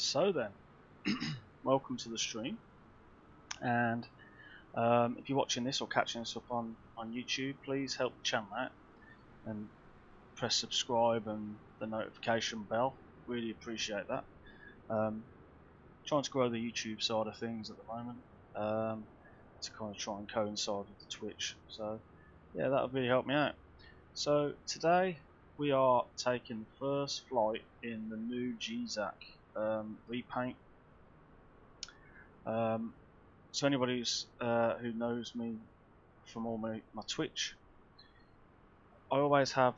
So then, welcome to the stream, and if you're watching this or catching us up on YouTube, please help the channel out and press subscribe and the notification bell. Really appreciate that. Trying to grow the YouTube side of things at the moment to kind of try and coincide with the Twitch, so yeah, that'll really help me out. So today we are taking the first flight in the new GZAC repaint. So anybody who knows me from all my Twitch, I always have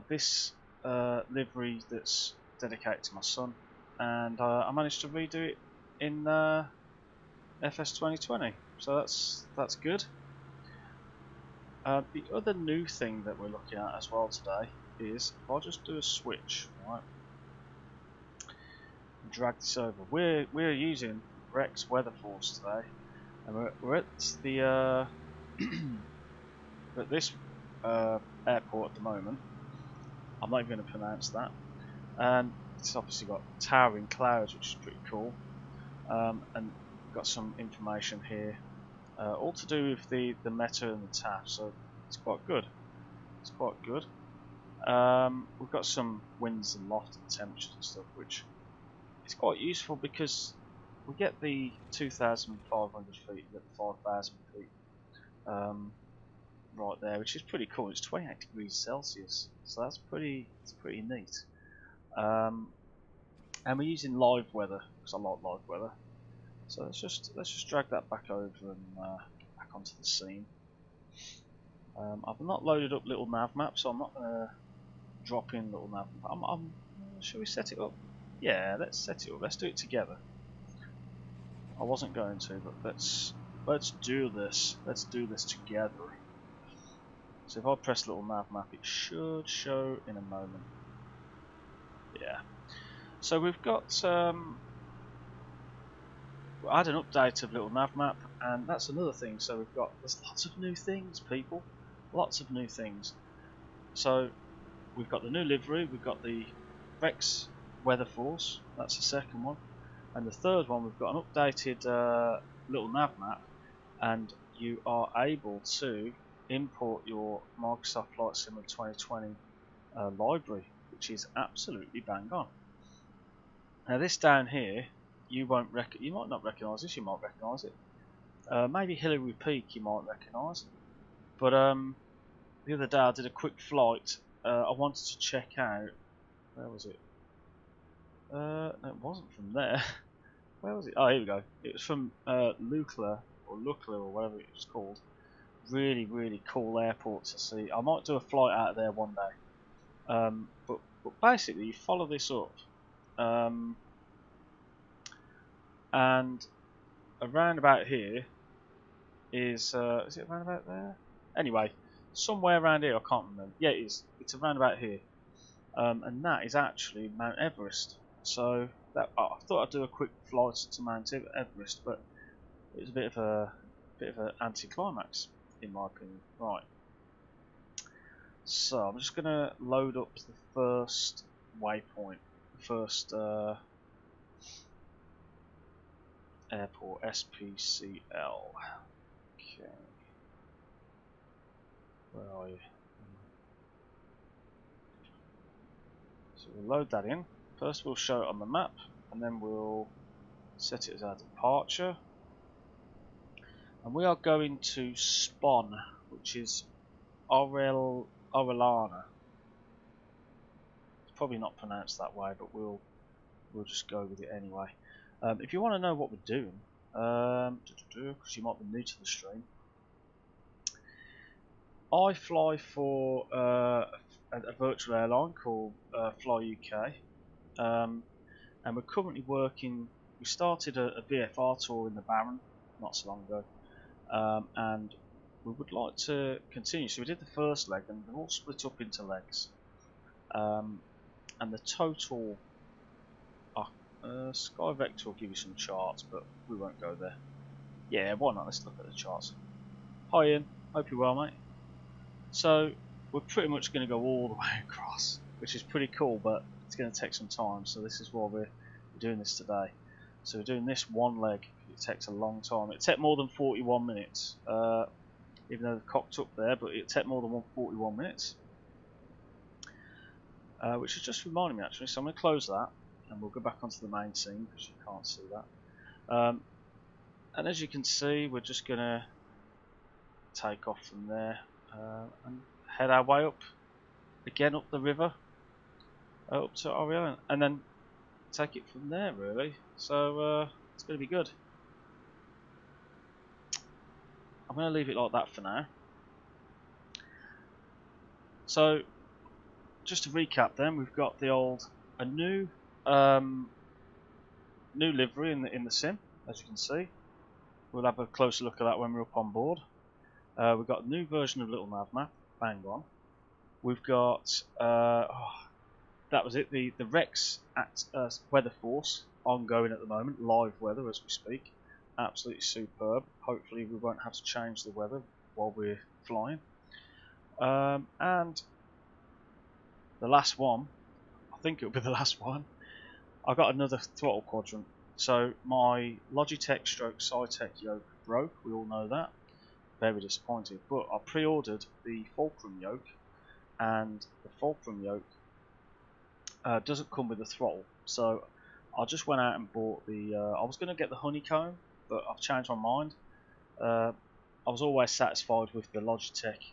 this livery that's dedicated to my son, and I managed to redo it in FS2020, so that's good. The other new thing that we're looking at as well today is, if I just do a switch, right, and drag this over, we're using Rex Weather Force today, and we're at the at this airport at the moment. I'm not even going to pronounce that, and it's obviously got towering clouds, which is pretty cool, and got some information here, all to do with the meta and the TAF, so it's quite good. It's quite good. We've got some winds and loft and temperatures and stuff, which is quite useful because we get the 2,500 feet, we get the 5,000 feet right there, which is pretty cool. It's 28 degrees Celsius, so that's pretty neat. And we're using live weather because I like live weather. So let's just drag that back over and back onto the scene. I've not loaded up little nav map, so I'm not going to drop in little nav map. Should we set it up? Yeah, let's set it up. Let's do it together. I wasn't going to, but let's do this. Let's do this together. So if I press little nav map, it should show in a moment. Yeah. So we've got I had an update of little nav map, and that's another thing. So there's lots of new things, people. Lots of new things. So we've got the new livery. We've got the Rex Weather Force. That's the second one. And the third one, we've got an updated little nav map, and you are able to import your Microsoft Flight Sim 2020 library, which is absolutely bang on. Now this down here, you might not recognise this. You might recognise it. Maybe Hillary Peak you might recognise. But the other day I did a quick flight. I wanted to check out. Where was it? No, it wasn't from there. Where was it? Oh, here we go. It was from Lukla or whatever it was called. Really cool airport to see. I might do a flight out of there one day. But basically, you follow this up, and around about here is it around about there? Anyway, somewhere around here. I can't remember. Yeah, it is. It's around about here, and that is actually Mount Everest. So I thought I'd do a quick flight to Mount Everest, but it was a bit of an anticlimax in my opinion. Right. So I'm just gonna load up the first waypoint, the first airport, SPCL. Okay. Where are you? So we'll load that in. First we'll show it on the map, and then we'll set it as our departure. And we are going to Spon, which is Orellana. It's probably not pronounced that way, but we'll just go with it anyway. If you want to know what we're doing, because you might be new to the stream, I fly for a virtual airline called FlyUK, and we're currently working. We started a VFR tour in the Barren not so long ago, and we would like to continue. So we did the first leg, and they're all split up into legs, and the total. Sky Vector will give you some charts, but we won't go there. Yeah, why not? Let's look at the charts. Hi Ian, hope you're well, mate. So we're pretty much going to go all the way across, which is pretty cool, but it's going to take some time. So this is why we're we're doing this today. So we're doing this one leg. It takes a long time. It took more than 41 minutes, even though they've cocked up there, but it took more than 41 minutes. Which is just reminding me actually, so I'm going to close that and we'll go back onto the main scene because you can't see that. And as you can see, we're just going to take off from there and head our way up again, up the river, up to Orellana, and then take it from there really. So it's going to be good. I'm going to leave it like that for now. So just to recap then, we've got a new livery in the sim, as you can see. We'll have a closer look at that when we're up on board. We've got a new version of Little Nav Map, bang on. We've got that was it, the Rex at Weather Force ongoing at the moment, live weather as we speak. Absolutely superb. Hopefully we won't have to change the weather while we're flying. And the last one, I think it'll be the last one, I got another throttle quadrant. So my Logitech stroke Cytec yoke broke, we all know that. Very disappointed, but I pre-ordered the Fulcrum yoke, and the Fulcrum yoke doesn't come with a throttle. So I just went out and bought the, I was going to get the honeycomb, but I've changed my mind. I was always satisfied with the Logitech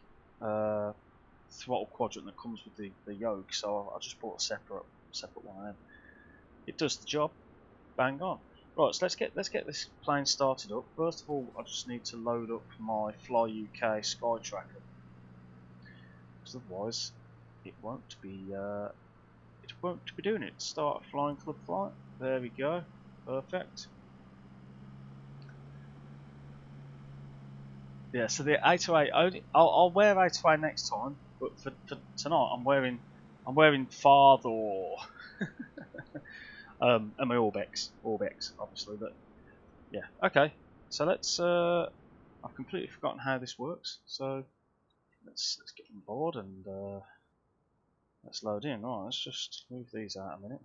throttle quadrant that comes with the yoke, so I just bought a separate one of them. It does the job, bang on. Right, so let's get this plane started up. First of all, I just need to load up my FlyUK Sky Tracker, because otherwise it won't be doing it. Start a flying club flight. There we go, perfect. Yeah, so the 808 only, I'll wear 808 next time, but for tonight I'm wearing Father and my Orbex obviously, but yeah, okay. So let's I've completely forgotten how this works, so let's get on board and let's load in. Right, let's just move these out a minute.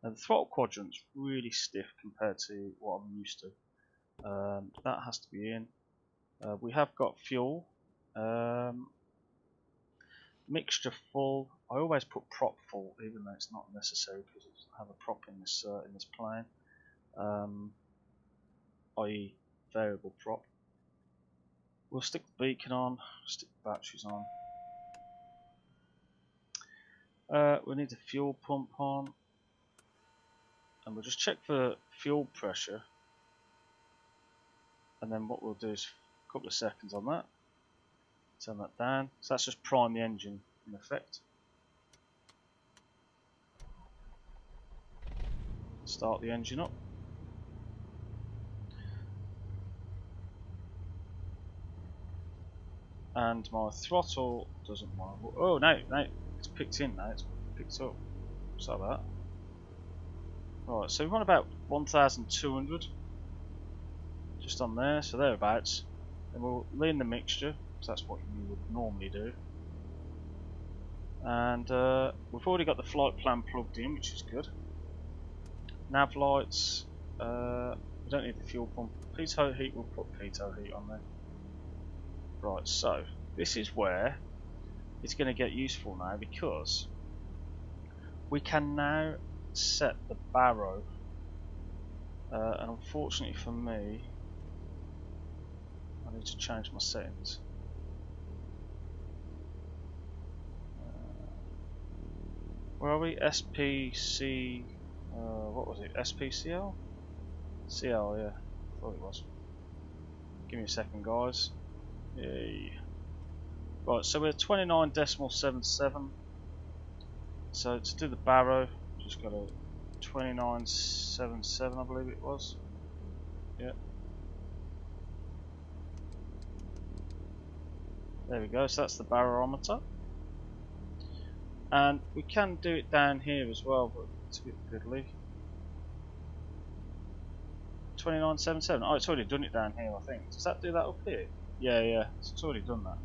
Now the throttle quadrant's really stiff compared to what I'm used to. That has to be in. We have got fuel, mixture full. I always put prop full, even though it's not necessary because I have a prop in this plane, i.e. variable prop. We'll stick the beacon on, stick the batteries on. We need the fuel pump on, and we'll just check for fuel pressure. And then what we'll do is a couple of seconds on that. Turn that down. So that's just prime the engine in effect. Start the engine up. And my throttle doesn't want. Oh no, it's picked in now. It's picked up. Sorry about that. Right, so we want about 1,200, just on there. So thereabouts. And we'll lean the mixture, because that's what you would normally do. And we've already got the flight plan plugged in, which is good. Nav lights. We don't need the fuel pump. Pitot heat, we'll put pitot heat on there. Right, so this is where it's going to get useful now, because we can now set the baro, and unfortunately for me I need to change my settings. Where are we? SPC, what was it? SPCL? CL, yeah, I thought it was. Give me a second, guys. Yay. Right, so we're 29.77. So to do the baro, just got a 29.77, I believe it was. Yeah. There we go, so that's the barometer. And we can do it down here as well, but it's a bit fiddly. 29.77. Oh, it's already done it down here, I think. Does that do that up here? Yeah, so it's already done that.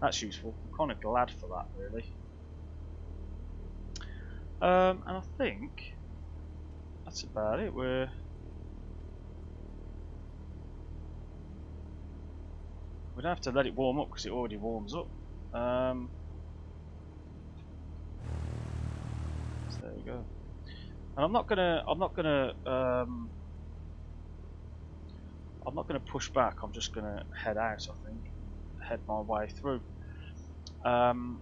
That's useful. I'm kind of glad for that, really. And I think that's about it. We'd have to let it warm up because it already warms up. So there we go. And I'm not gonna push back. I'm just gonna head out. I think head my way through. The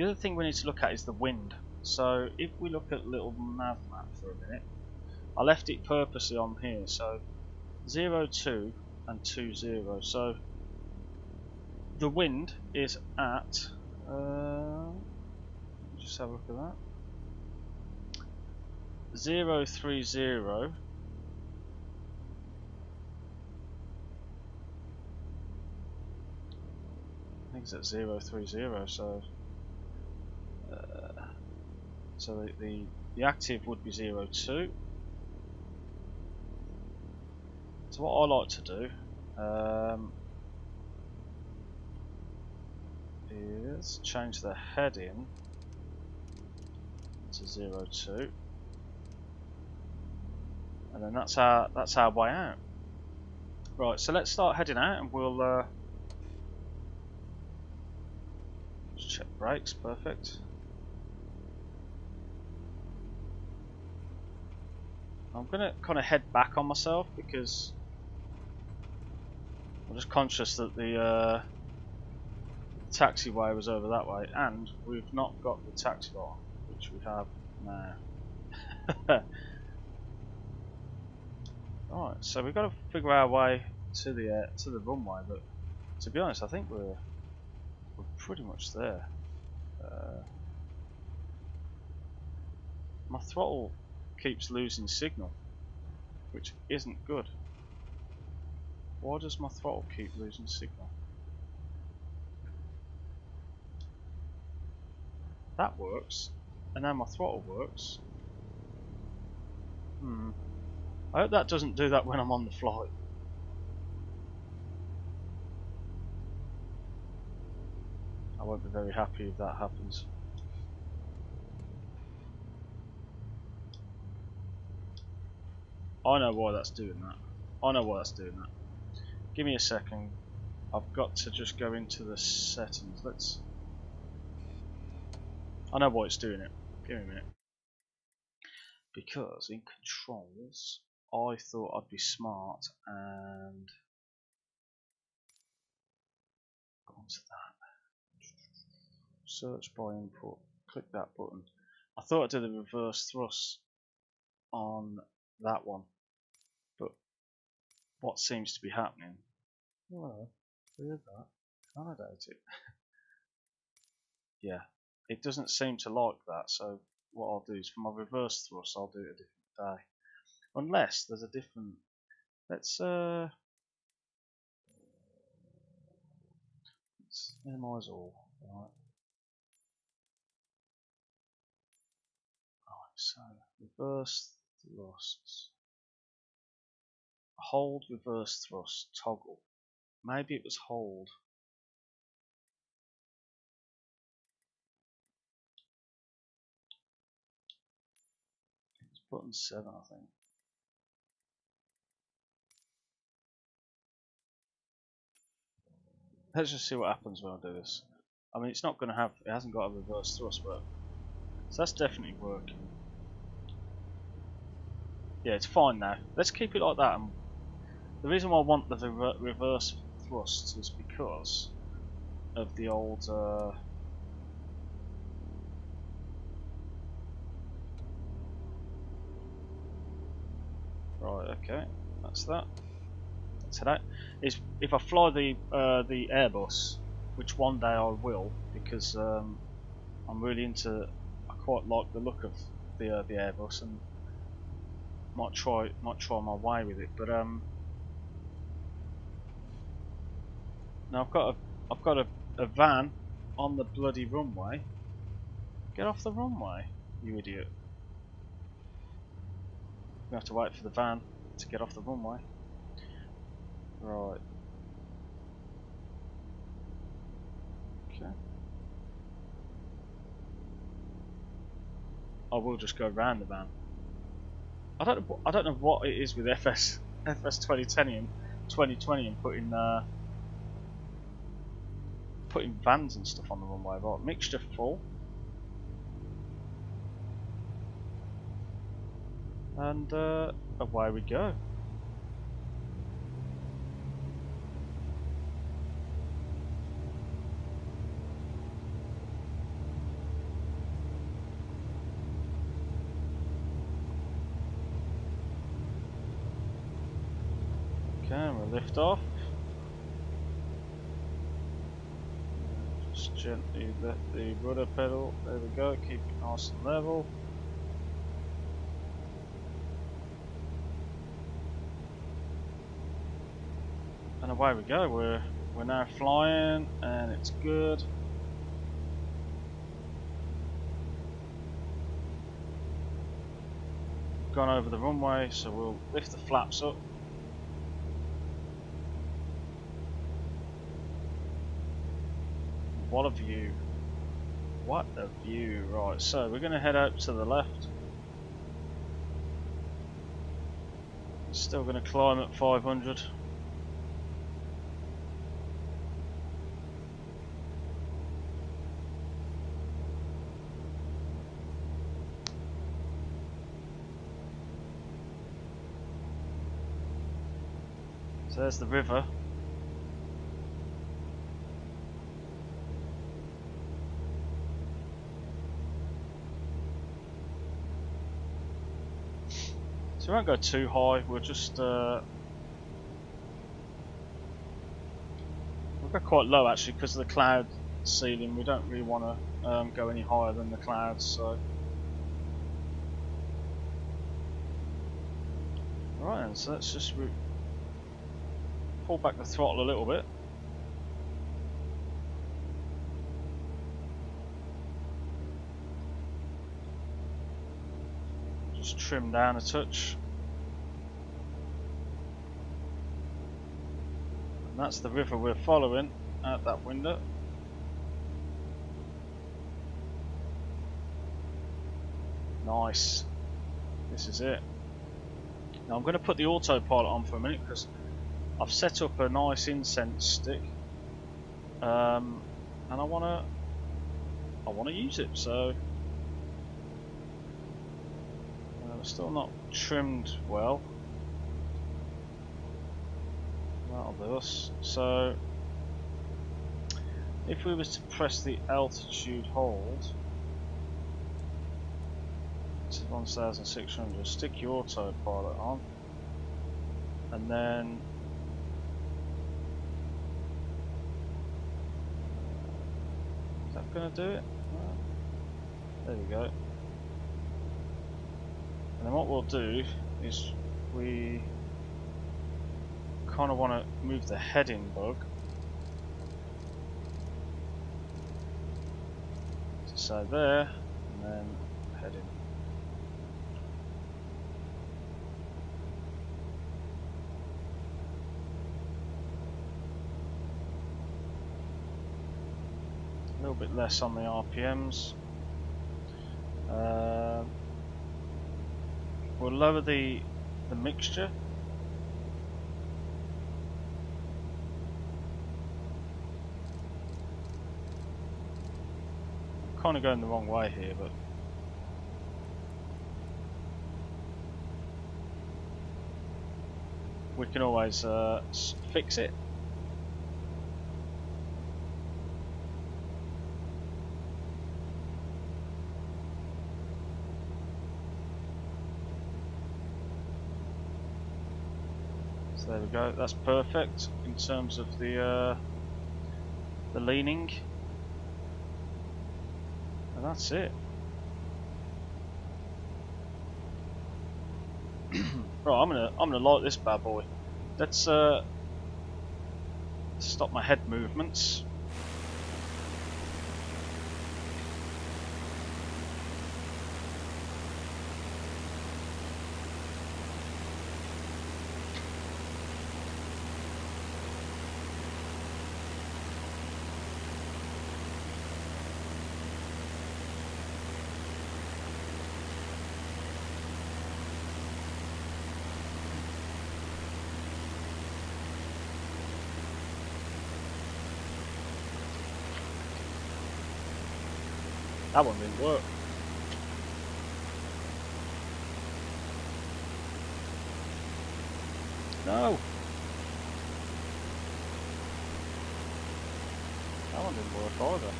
other thing we need to look at is the wind. So if we look at little nav map for a minute, I left it purposely on here. So 02 and 20. So the wind is at. Just have a look at that. 030. I think it's at 030. So the active would be 02. So what I like to do is change the heading to 02, and then that's our way out. Right, so let's start heading out, and we'll just check brakes. Perfect. I'm gonna kind of head back on myself because I'm just conscious that the taxiway was over that way, and we've not got the taxi bar, which we have now. Alright, so we've got to figure our way to the runway, but to be honest, I think we're pretty much there. My throttle keeps losing signal, which isn't good. Why does my throttle keep losing signal? That works, and now my throttle works. I hope that doesn't do that when I'm on the flight. I won't be very happy if that happens. I know why that's doing that. Give me a second. I've got to just go into the settings. I know why it's doing it. Give me a minute. Because in controls, I thought I'd be smart and go on to that. Search by input. Click that button. I thought I'd do the reverse thrust on that one, but what seems to be happening? Well, hear that. Validate it. Yeah, it doesn't seem to like that. So what I'll do is for my reverse thrust, I'll do it a different day. Unless there's a different. Let's minimize all. Right. So reverse thrusts. Hold reverse thrust toggle. Maybe it was hold. It's button 7, I think. Let's just see what happens when I do this. I mean, it's not going to have. It hasn't got a reverse thrust, but so that's definitely working. Yeah, it's fine now. Let's keep it like that. And the reason why I want the reverse thrust is because of the old. Right, okay, that's that. So that is if I fly the Airbus, which one day I will, because I'm really into. I quite like the look of the Airbus, and might try my way with it. But now I've got a van on the bloody runway. Get off the runway, you idiot! We have to wait for the van to get off the runway. Right. Okay. I will just go round the van. I don't know what it is with FS 2020 and 2020 and putting vans and stuff on the runway. Right, mixture full. And away we go. Okay, we'll lift off. Just gently let the rudder pedal, there we go, keep it nice and level. And away we go, we're now flying and it's good. Gone over the runway, so we'll lift the flaps up. What a view. What a view. Right, so we're going to head out to the left. Still going to climb at 500. So there's the river. So we won't go too high, we'll just we'll go quite low actually because of the cloud ceiling. We don't really want to go any higher than the clouds, so right then, so let's just pull back the throttle a little bit. Just trim down a touch. And that's the river we're following out that window. Nice. This is it. Now I'm going to put the autopilot on for a minute because I've set up a nice incense stick, and I wanna use it. So we're still not trimmed well. That'll do us. So if we was to press the altitude hold to 1600, stick your autopilot on, and then is that going to do it? There we go. And then what we'll do is we kind of want to move the heading bug to say there, and then heading. A little bit less on the RPMs. We'll lower the mixture. I'm kind of going the wrong way here, but we can always fix it. So there we go. That's perfect in terms of the leaning, and that's it. Right, I'm gonna light this bad boy. Let's stop my head movements. That one didn't work. No. That one didn't work either.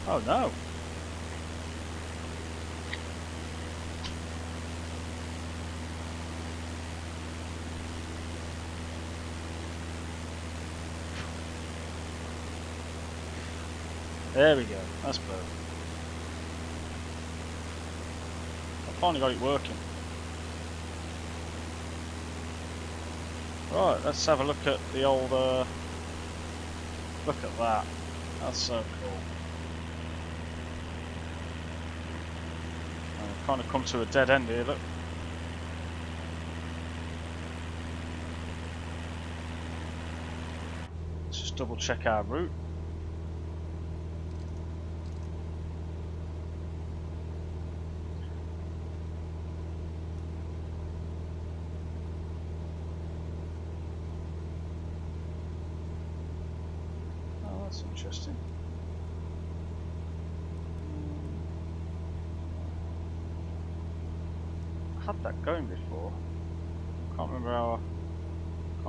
Oh no. There we go, that's perfect. I finally got it working. Right, let's have a look at the old, look at that. That's so cool. I've kind of come to a dead end here, look. Let's just double check our route. That's interesting. I had that going before. Can't remember how I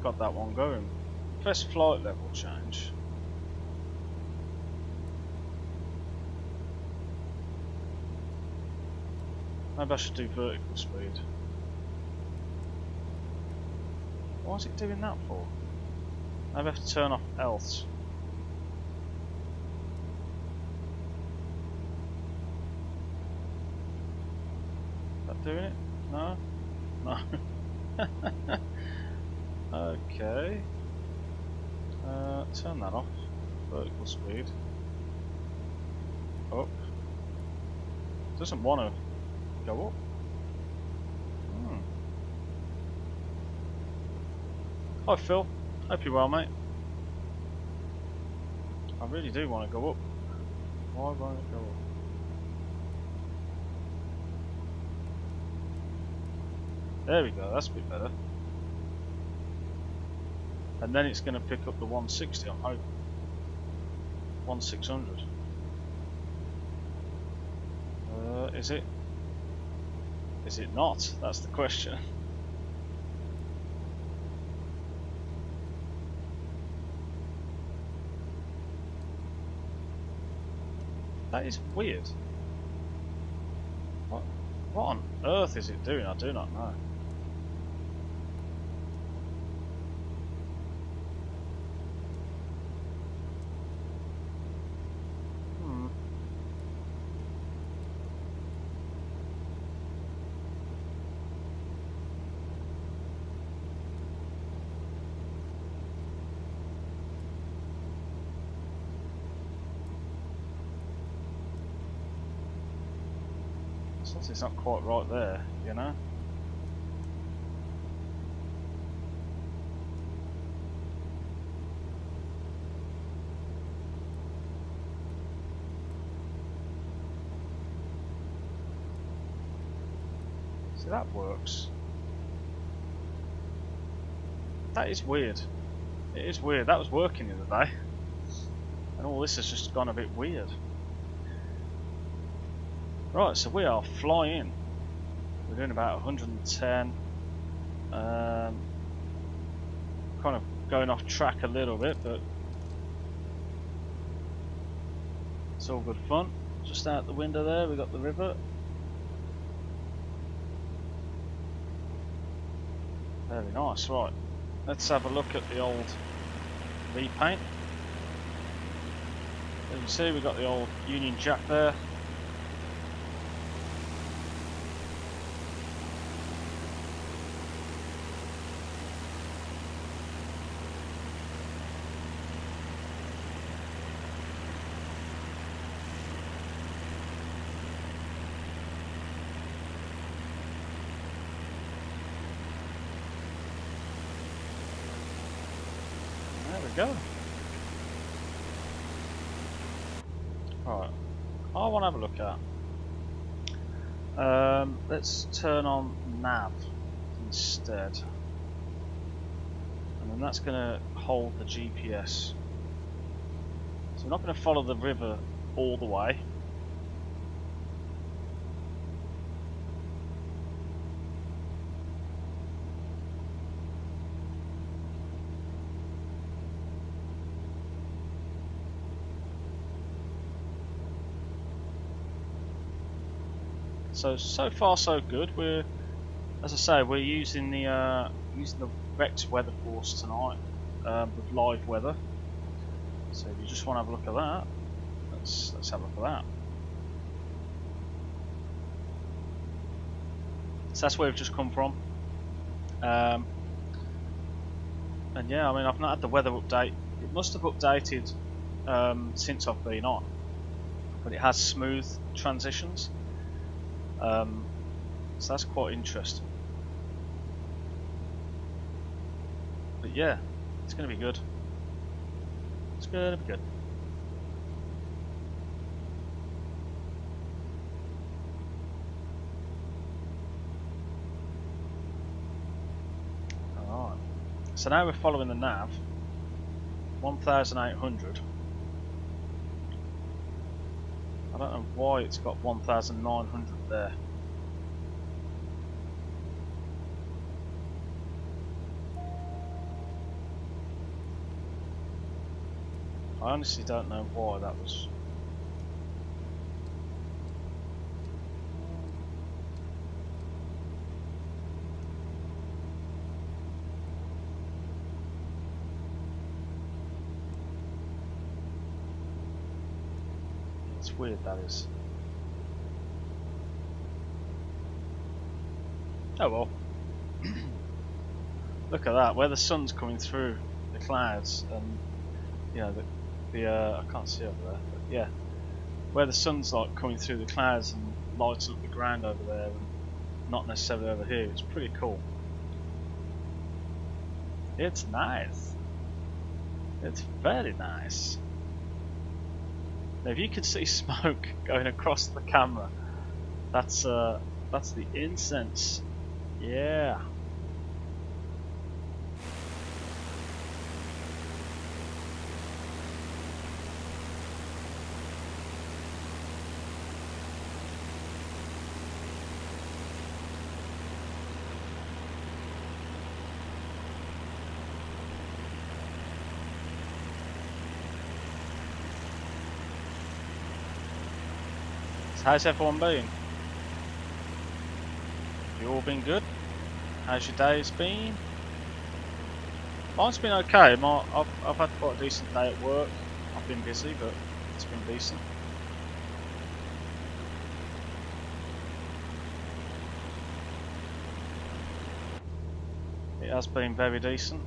got that one going. Press flight level change. Maybe I should do vertical speed. Why is it doing that for? Maybe I have to turn off else. Doing it? No? No. Okay. Turn that off. Vertical speed. Up. Doesn't want to go up. Hi Phil. Hope you're well, mate. I really do want to go up. Why won't it go up? There we go, that's a bit better. And then it's going to pick up the 160, I'm hoping. 1600. Is it? Is it not? That's the question. That is weird. What on earth is it doing? I do not know. It's not quite right there, you know. So that works. That is weird. It is weird. That was working the other day, and all this has just gone a bit weird. Right, so we are flying. We're doing about 110. Kind of going off track a little bit, but it's all good fun. Just out the window there, we got the river. Very nice. Right, let's have a look at the old repaint. As you can see, we've got the old Union Jack there. Go. Right, I want to have a look at. Let's turn on nav instead, and then that's going to hold the GPS. So we're not going to follow the river all the way. So far so good. We're, as I say, we're using the Rex weather force tonight with live weather. So if you just want to have a look at that, let's have a look at that. So that's where we've just come from. And yeah, I mean, I've not had the weather update. It must have updated since I've been on, but it has smooth transitions. So that's quite interesting. But yeah, it's going to be good. It's going to be good. Alright. So now we're following the nav. 1,800. I don't know why it's got 1,900 there. I honestly don't know why that was. It's weird, that is. Oh well. Look at that, where the sun's coming through the clouds, and you know I can't see over there, but yeah, where the sun's like coming through the clouds and lights up the ground over there, and not necessarily over here. It's pretty cool. It's nice. It's very nice. Now, if you can see smoke going across the camera, that's the incense. Yeah. How's everyone been? You all been good? How's your days been? Mine's been okay. I've had quite a decent day at work. I've been busy, but it's been decent. It has been very decent.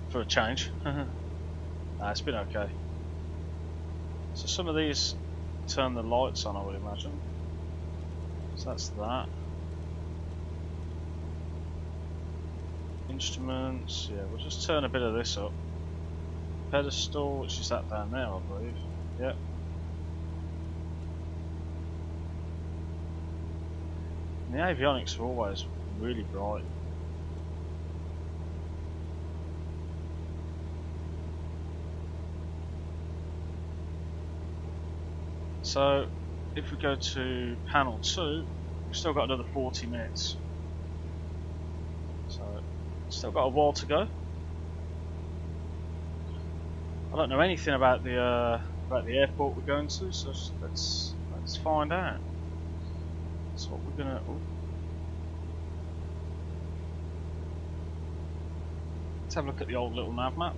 For a change. Nah, it's been okay. So some of these turn the lights on, I would imagine. So that's that. Instruments, yeah, we'll just turn a bit of this up. Pedestal, which is that down there, I believe. Yep. And the avionics are always really bright. So, if we go to panel 2, we've still got another 40 minutes. So, still got a while to go. I don't know anything about the airport we're going to, so let's find out. That's what we're gonna. Ooh. Let's have a look at the old little nav map,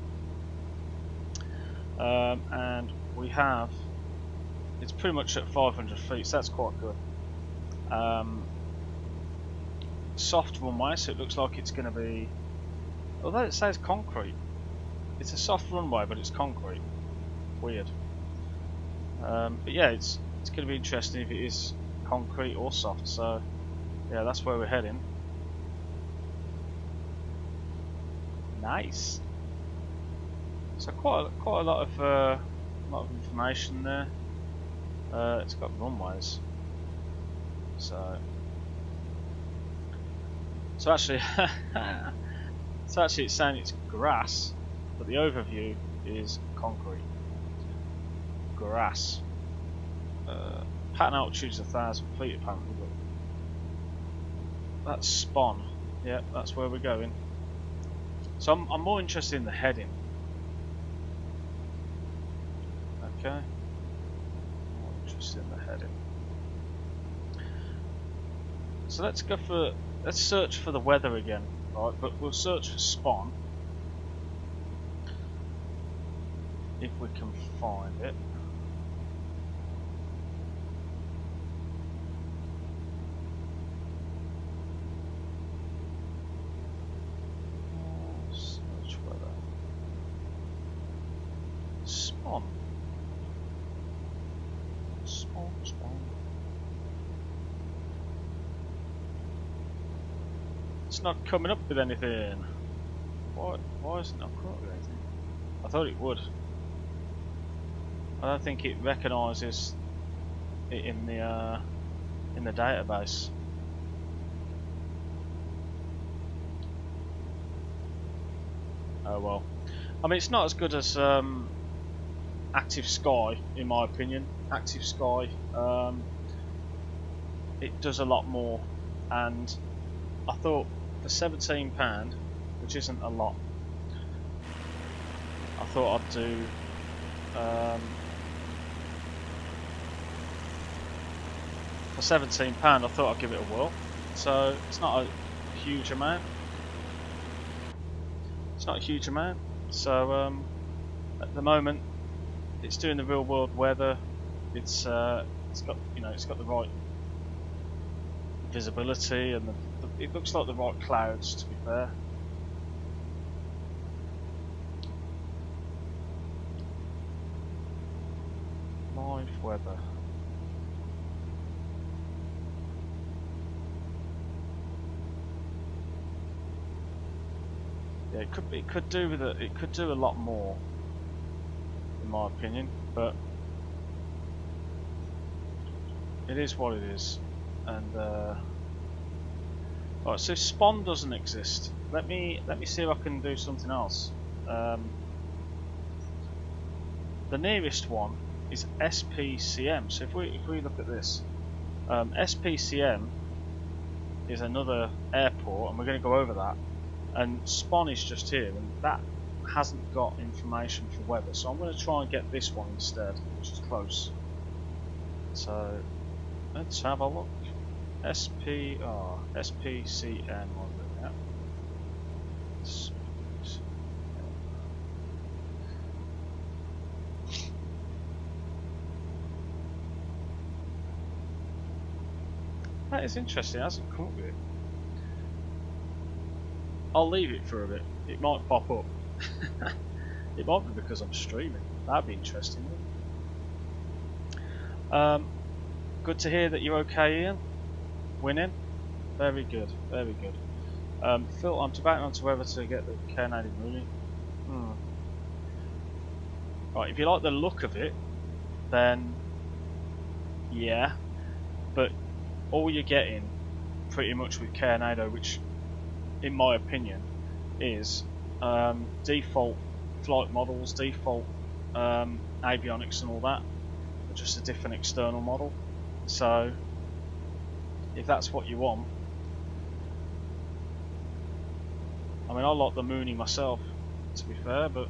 and we have. It's pretty much at 500 feet, so that's quite good. Soft runway, so it looks like it's going to be. Although it says concrete, it's a soft runway, but it's concrete. Weird. But yeah, it's going to be interesting if it is concrete or soft. So yeah, that's where we're heading. Nice. So quite a lot of information there. It's got runways. So actually, it's saying it's grass, but the overview is concrete. grass. Pattern altitude is 1,000 feet apparently, but that's spawn. Yeah, that's where we're going. So I'm more interested in the heading. Okay. More interested in the heading. So let's search for the weather again, right? But we'll search for spawn if we can find it. Search weather. Spawn. Spawn. It's not coming up with anything. Why is it not coming up with anything? I thought it would. I don't think it recognises it in the database. Oh well. I mean, it's not as good as Active Sky, in my opinion. Active Sky, it does a lot more, and I thought for £17, which isn't a lot, I thought I'd do for £17 I thought I'd give it a whirl. So it's not a huge amount. It's not a huge amount. So at the moment it's doing the real world weather. It's got, you know, it's got the right visibility, and it looks like the right clouds, to be fair. Live weather. Yeah, it could do with it. It could do a lot more, in my opinion, but it is what it is. And right, so spawn doesn't exist. Let me see if I can do something else. The nearest one is SPCM. So if we look at this, SPCM is another airport, and we're going to go over that. And spawn is just here, and that hasn't got information for weather. So I'm going to try and get this one instead, which is close. So let's have a look. SPCM. Yeah. That is interesting. It hasn't come up with it. I'll leave it for a bit. It might pop up. It might be because I'm streaming. That'd be interesting. Good to hear that you're okay, Ian. Winning. Very good. Very good. Phil, I'm debating on to whether to get the Canadian Mooney. Right, if you like the look of it, then yeah. But all you're getting, pretty much with Tornado, which, in my opinion, is default flight models, default avionics and all that, but just a different external model. So if that's what you want, I mean, I like the Mooney myself, to be fair, but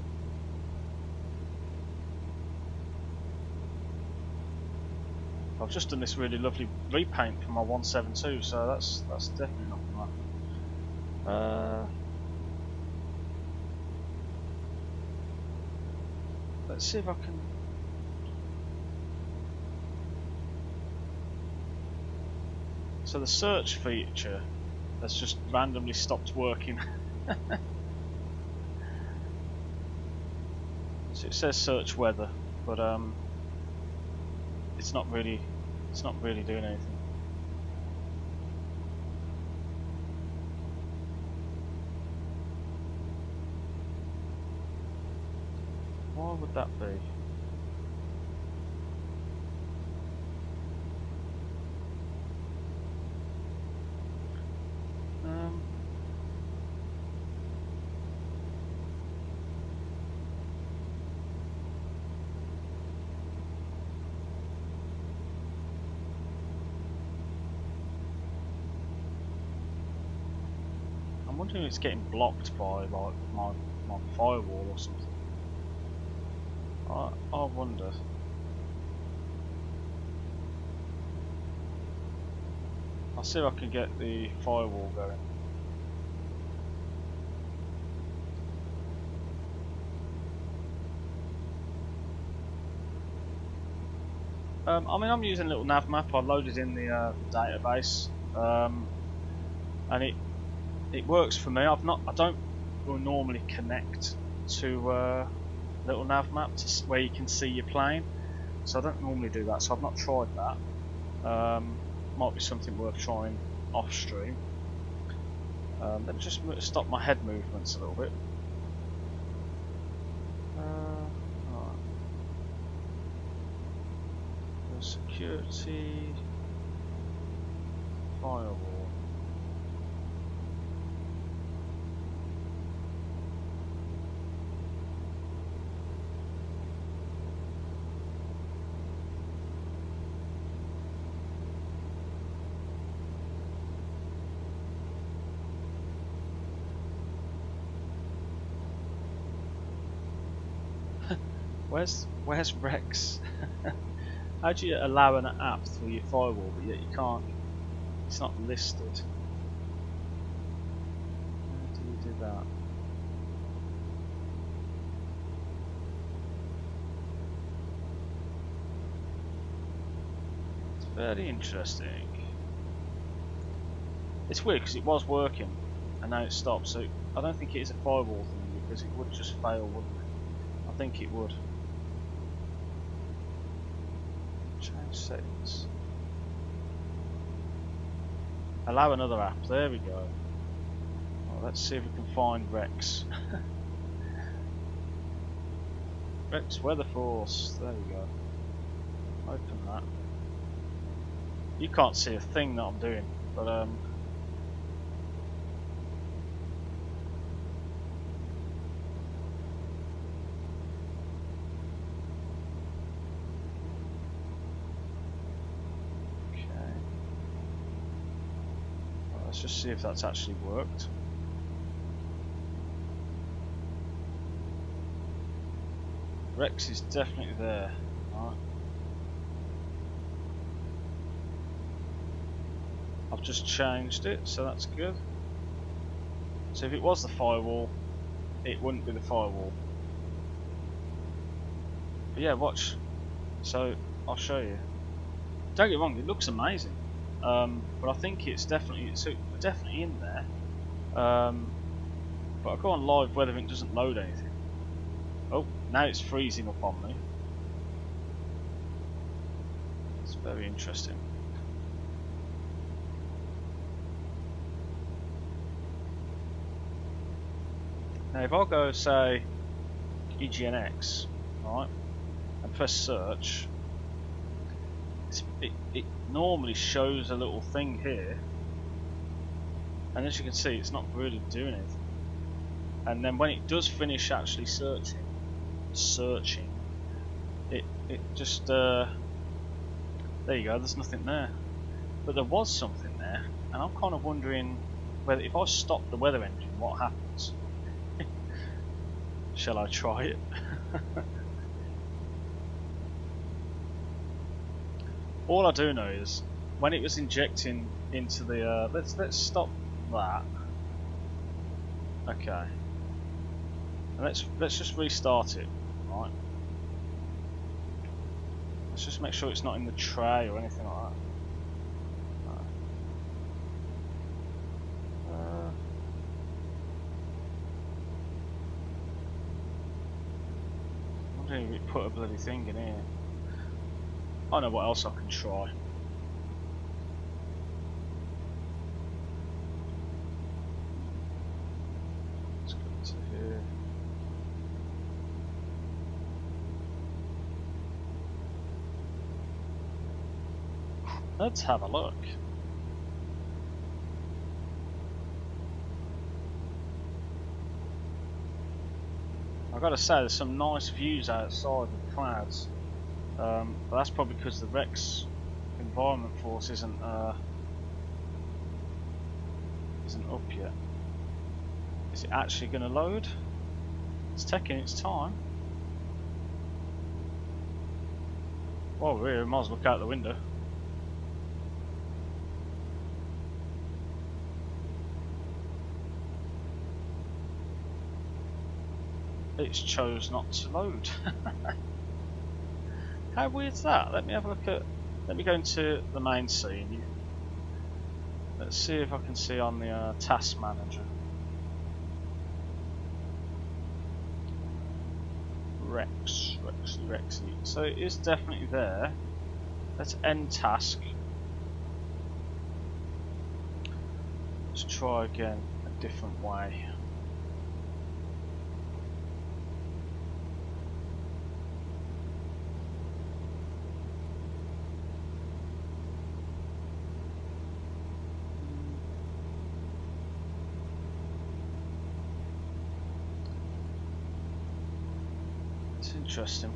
I've just done this really lovely repaint for my 172, so that's definitely not right. Let's see if I can. So the search feature has just randomly stopped working. So it says search weather, but it's not really doing anything. Why would that be? wondering if it's getting blocked by like my firewall or something. I wonder. I'll see if I can get the firewall going. I mean, I'm using a little nav map. I loaded in the database, and it works for me. I don't normally connect to little nav map where you can see your plane, so I don't normally do that. So I've not tried that. Might be something worth trying off stream. Let me just stop my head movements a little bit. Right. Security firewall. Where's Rex? How do you allow an app through your firewall, but yet you can't? It's not listed. How do you do that? It's very interesting. It's weird because it was working and now it stopped. So I don't think it is a firewall thing because it would just fail, wouldn't it? I think it would. Change settings. Allow another app. There we go. Well, let's see if we can find Rex. Rex Weather Force. There we go. Open that. You can't see a thing that I'm doing, but let's just see if that's actually worked. Rex is definitely there. Right. I've just changed it, so that's good. So if it was the firewall, it wouldn't be the firewall. But yeah, watch. So I'll show you. Don't get me wrong, it looks amazing. But I think it's definitely in there. But I go on live weather and it doesn't load anything. Oh, now it's freezing up on me. It's very interesting. Now if I go say EGNX, right, and press search, it normally shows a little thing here, and as you can see it's not really doing anything. And then when it does finish actually searching, it just there you go, there's nothing there. But there was something there, and I'm kind of wondering whether if I stop the weather engine, what happens? Shall I try it? All I do know is when it was injecting into the let's stop that. Okay. And let's just restart it. Right. Let's just make sure it's not in the tray or anything like that. I don't even put a bloody thing in here. I know what else I can try. Let's go to here. Let's have a look. I've got to say, there's some nice views outside of the clouds. But that's probably because the Rex environment force isn't up yet. Is it actually going to load? It's taking its time. Well, we might as well look out the window. It's chose not to load. How weird's that? Let me have a look at. Let me go into the main scene. Let's see if I can see on the task manager. Rexy. So it is definitely there. Let's end task. Let's try again a different way. Interesting.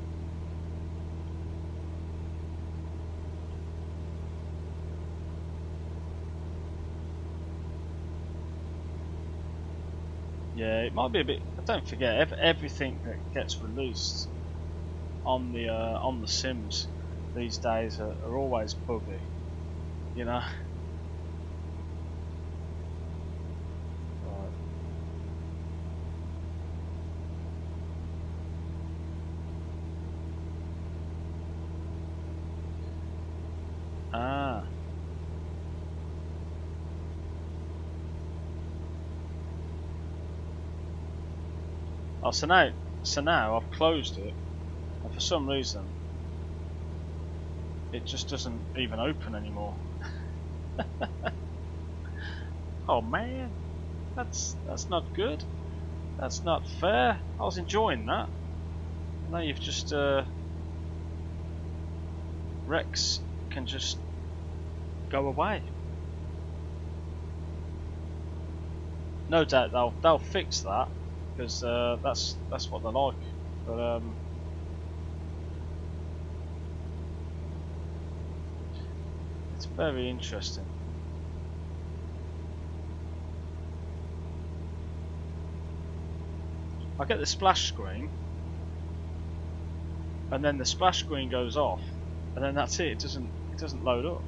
Yeah, it might be a bit. Don't forget, everything that gets released on the Sims these days are always buggy. You know. Ah. Oh, so now I've closed it, and for some reason it just doesn't even open anymore. Oh man, that's not good. That's not fair. I was enjoying that. Now you've just Rex can just go away. No doubt they'll fix that, because that's what they like. But it's very interesting. I get the splash screen, and then the splash screen goes off, and then that's it. It doesn't load up.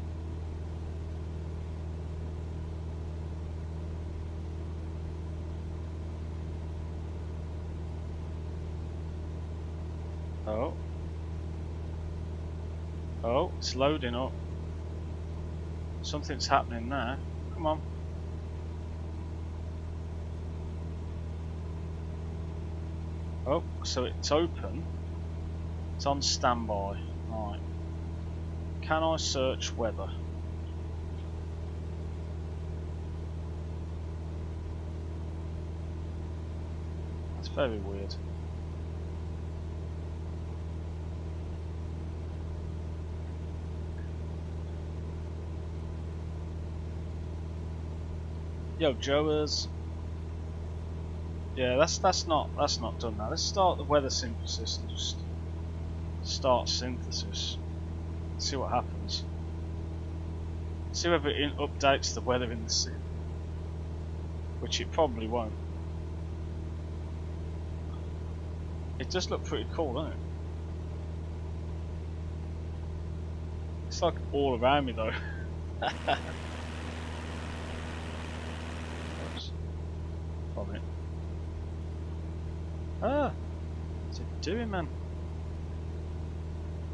Oh, it's loading up. Something's happening there. Come on. Oh, so it's open. It's on standby. Right. Can I search weather? That's very weird. Yo, Joers. Yeah, that's not done now. Let's start the weather synthesis and just start synthesis. See what happens. See whether it updates the weather in the sim, which it probably won't. It does look pretty cool, doesn't it? It's like all around me though. From it. Ah, what's it doing, man?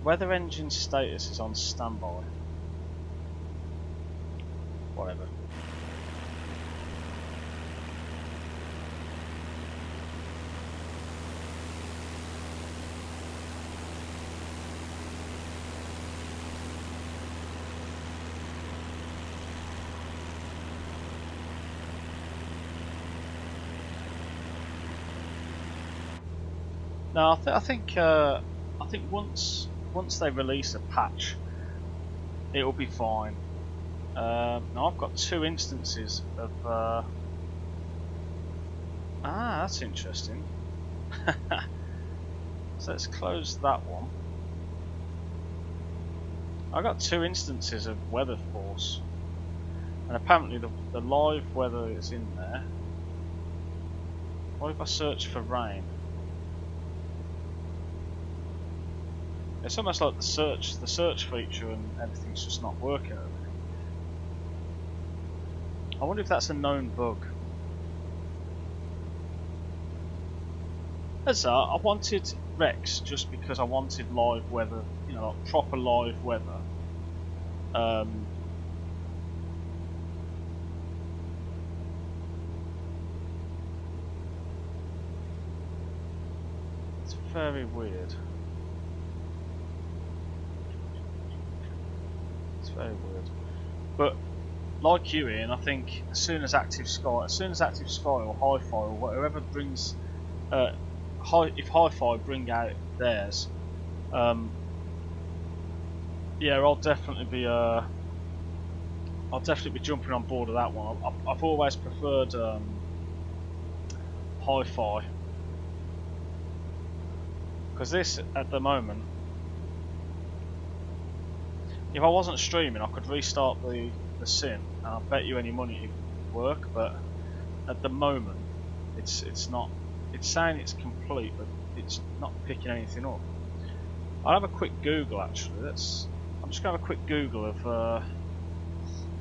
Weather engine status is on standby. Whatever. No, I think once they release a patch, it'll be fine. Now I've got 2 instances of. That's interesting. So let's close that one. I got 2 instances of weather force, and apparently the live weather is in there. What if I search for rain? It's almost like the search feature and everything's just not working at the minute. I wonder if that's a known bug. As I wanted Rex just because I wanted live weather, you know, like proper live weather. It's very weird. It's very weird. But like you, Ian, I think as soon as Active Sky or Hi-Fi or whatever brings, if Hi-Fi bring out theirs, yeah, I'll definitely be jumping on board of that one. I've always preferred Hi-Fi, because this at the moment, if I wasn't streaming, I could restart the sim, and I'll bet you any money it would work. But at the moment, it's not. It's saying it's complete, but it's not picking anything up. I'll have a quick Google actually. I'm just gonna have a quick Google of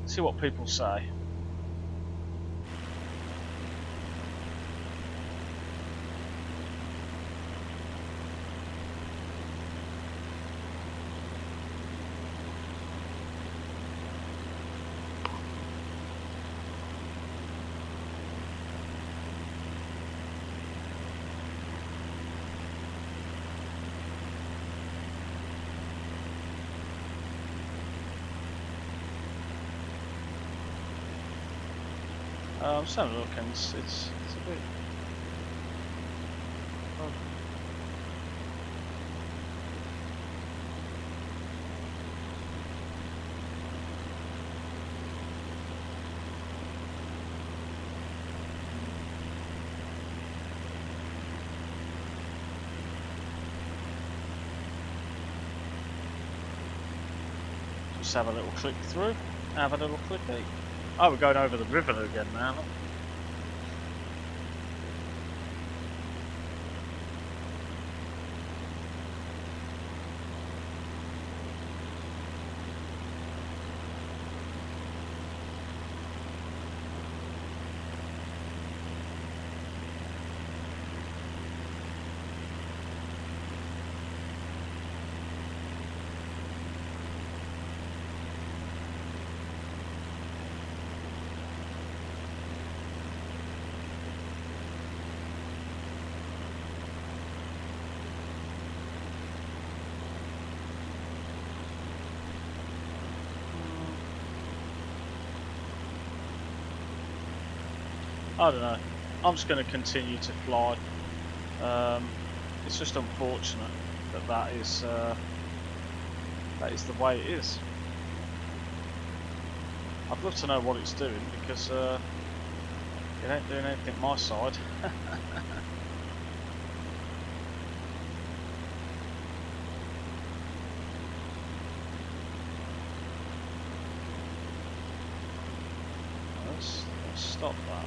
see what people say. I'm just having a look, and it's a bit. Oh. Just have a little click through. Have a little clicky. Oh, we're going over the river again now. I don't know. I'm just going to continue to fly. It's just unfortunate that is the way it is. I'd love to know what it's doing, because it ain't doing anything my side. Let's stop that.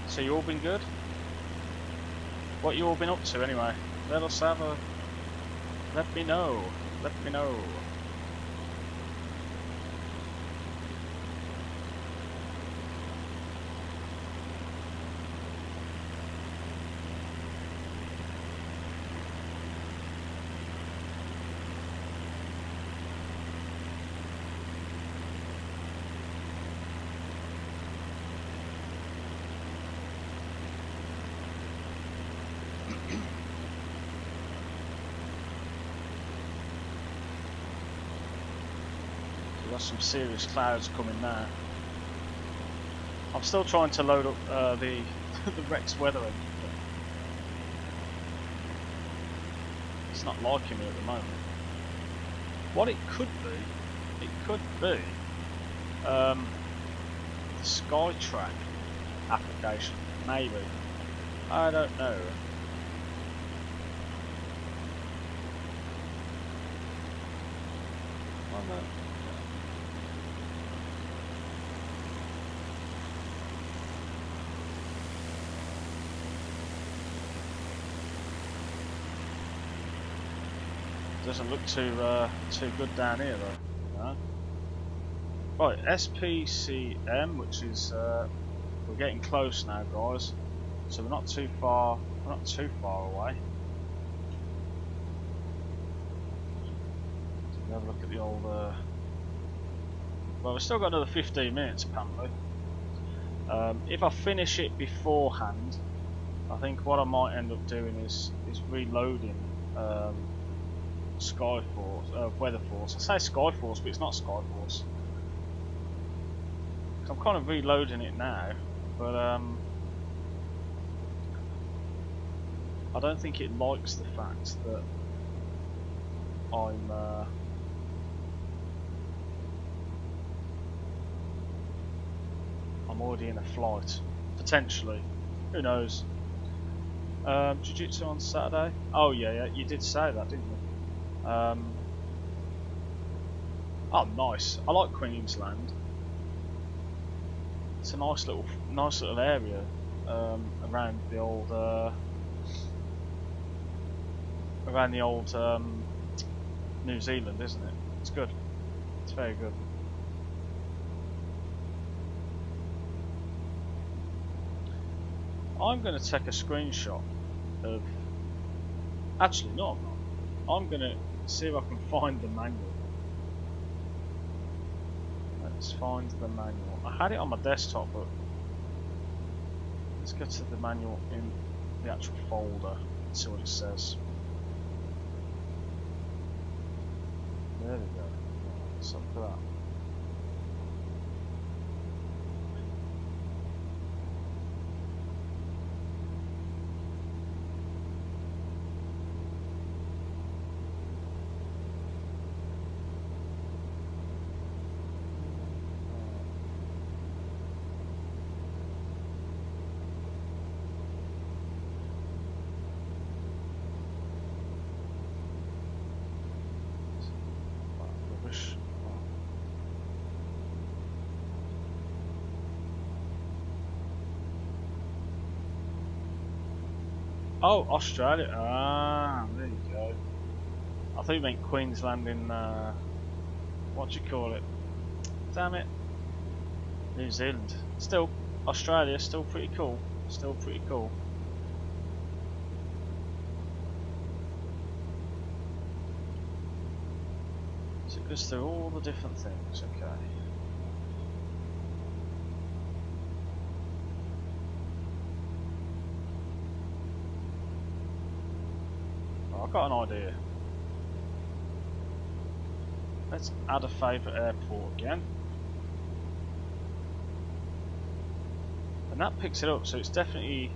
So you all been good? What you all been up to anyway? Let us have a... Let me know. Let me know. Some serious clouds coming now. I'm still trying to load up the Rex weather engine, but it's not liking me at the moment. What it could be the Skytrack application, maybe. I don't know. Oh no. Doesn't look too good down here though. No. Right, SPCM, which is we're getting close now, guys. So we're not too far. We're not too far away. So we have a look at the old. Well, we've still got another 15 minutes apparently. If I finish it beforehand, I think what I might end up doing is reloading Skyforce, Weather Force. I say Skyforce, but it's not Skyforce. I'm kind of reloading it now, but I don't think it likes the fact that I'm already in a flight, potentially. Who knows? Jiu-Jitsu on Saturday? Oh yeah, you did say that, didn't you? Oh, nice. I like Queensland. It's a nice little area around the old New Zealand, isn't it? It's good. It's very good. I'm going to take a screenshot of. Actually, no, I'm not. I'm going to see if I can find the manual. Let's find the manual. I had it on my desktop, but let's get to the manual in the actual folder and see what it says. There we go. Let's look for that. Oh, Australia. Ah, there you go. I thought you meant Queensland in, what do you call it? Damn it. New Zealand. Still, Australia, still pretty cool. Still pretty cool. So it goes through all the different things, okay. I've got an idea. Let's add a favourite airport again. And that picks it up, so it's definitely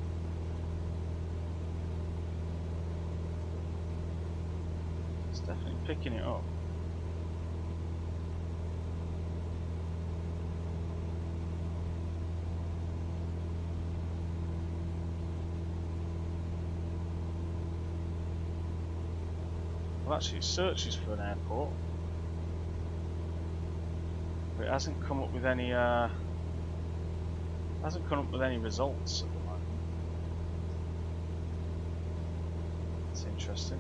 picking it up. Well, actually it searches for an airport, but it hasn't come up with any results at the moment. That's interesting.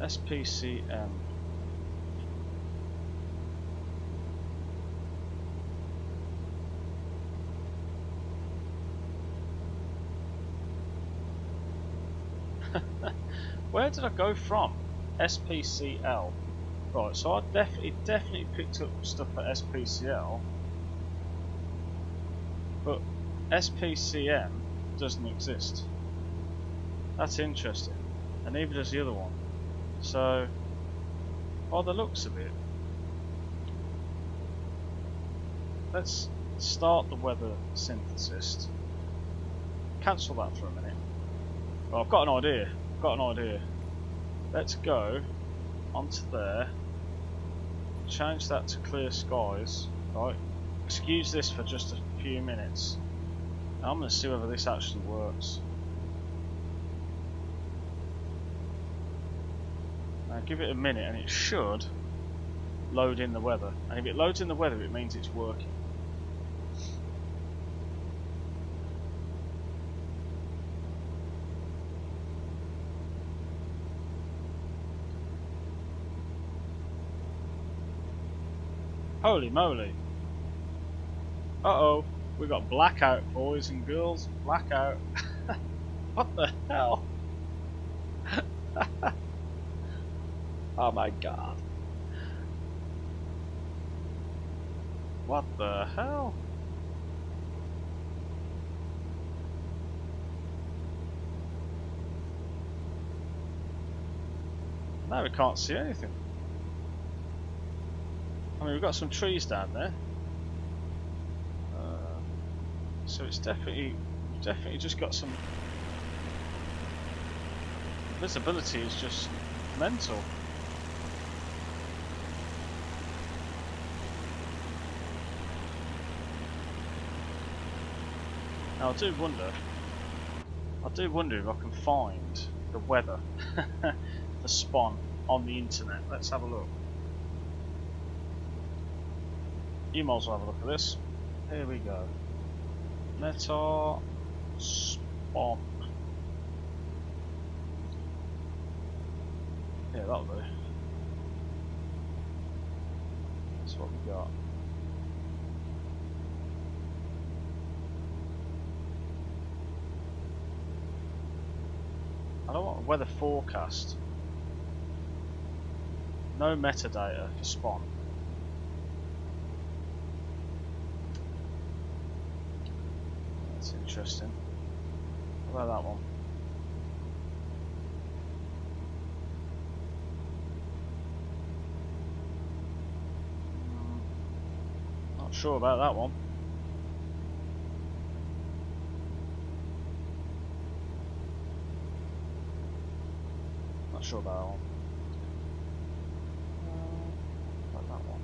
SPCM. Where did I go from? SPCL. Right, so I definitely picked up stuff at SPCL, but SPCM doesn't exist. That's interesting, and neither does the other one. So, by the looks of it, let's start the weather synthesis. Cancel that for a minute. Well, I've got an idea. Let's go onto there, change that to clear skies. Right, excuse this for just a few minutes. I'm going to see whether this actually works. Now give it a minute and it should load in the weather. And if it loads in the weather, it means it's working. Holy moly. Uh-oh. We got blackout, boys and girls. Blackout. What the hell? Oh my god. What the hell? Now we can't see anything. I mean, we've got some trees down there. So it's definitely just got some... Visibility is just mental. Now I do wonder if I can find the weather for spawn on the internet. Let's have a look. You might as well have a look at this. Here we go. Meta spawn. Yeah, that'll do. That's what we got. I don't want a weather forecast. No metadata for spawn. That's interesting. What about that one? Not sure about that one. Not sure about that one. About that one.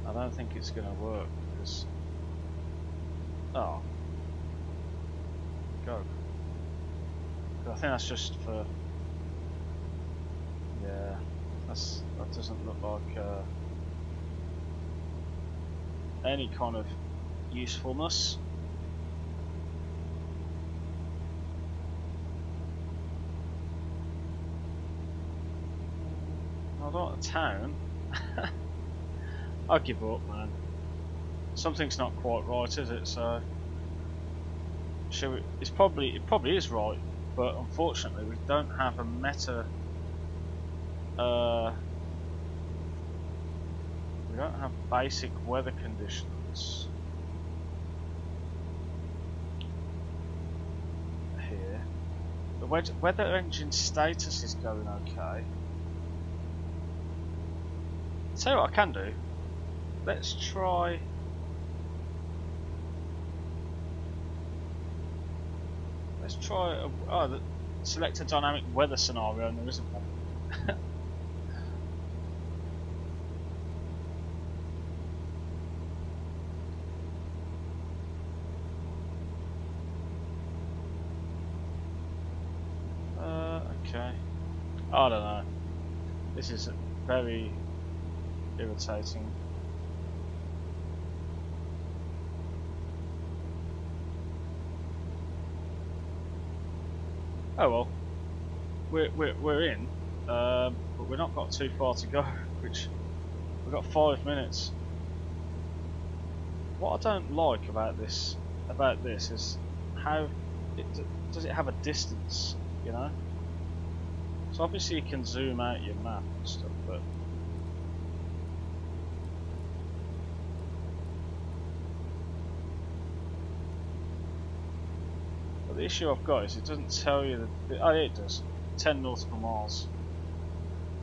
I don't think it's going to work because... Oh. Go. I think that's just for... Yeah, that doesn't look like any kind of usefulness. I don't want a town. I give up, man. Something's not quite right, is it? So, it probably is right, but unfortunately we don't have a meta. We don't have basic weather conditions here. The weather engine status is going okay. Tell you what I can do. Let's try. Select a dynamic weather scenario, and there isn't one. Okay. I don't know. This is very irritating. Oh well, we're in, but we've not got too far to go. Which we've got 5 minutes. What I don't like about this is how does it have a distance, you know? So obviously you can zoom out your map and stuff, but The issue I've got is it doesn't tell you that. Oh, yeah, it does. 10 nautical miles.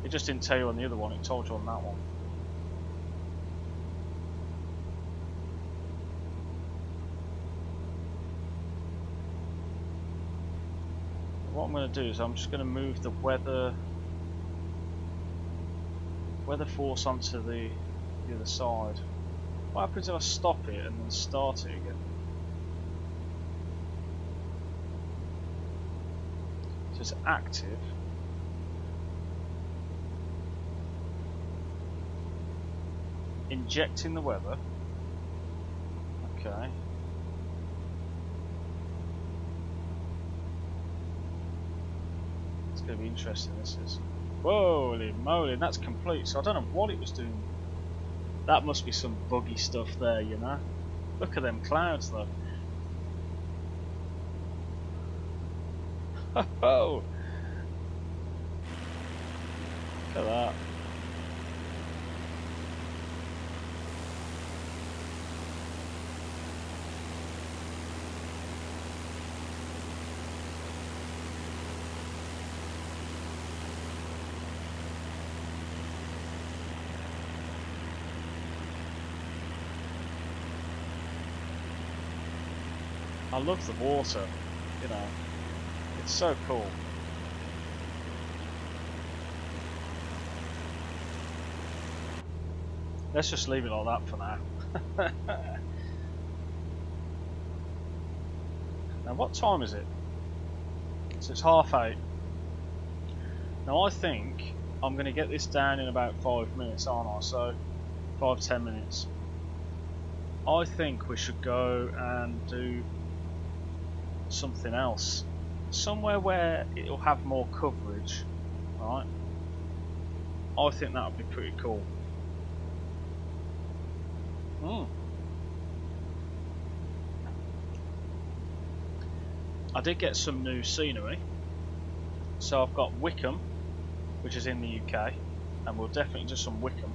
It just didn't tell you on the other one. It told you on that one. What I'm going to do is I'm just going to move the weather force onto the other side. What happens if I stop it and then start it again? So it's active. Injecting the weather. Okay. It's going to be interesting, this is. Holy moly, and that's complete, so I don't know what it was doing. That must be some buggy stuff there, you know. Look at them clouds though. Oh, look at that. I love the water, you know, it's so cool. Let's just leave it like that for now. Now what time is it? So it's 8:30. Now I think I'm going to get this down in about 5 minutes, aren't I? So 5-10 minutes. I think we should go and do something else, somewhere where it'll have more coverage, right? I think that would be pretty cool. I did get some new scenery, so I've got Wickham, which is in the UK, and we'll definitely do some Wickham,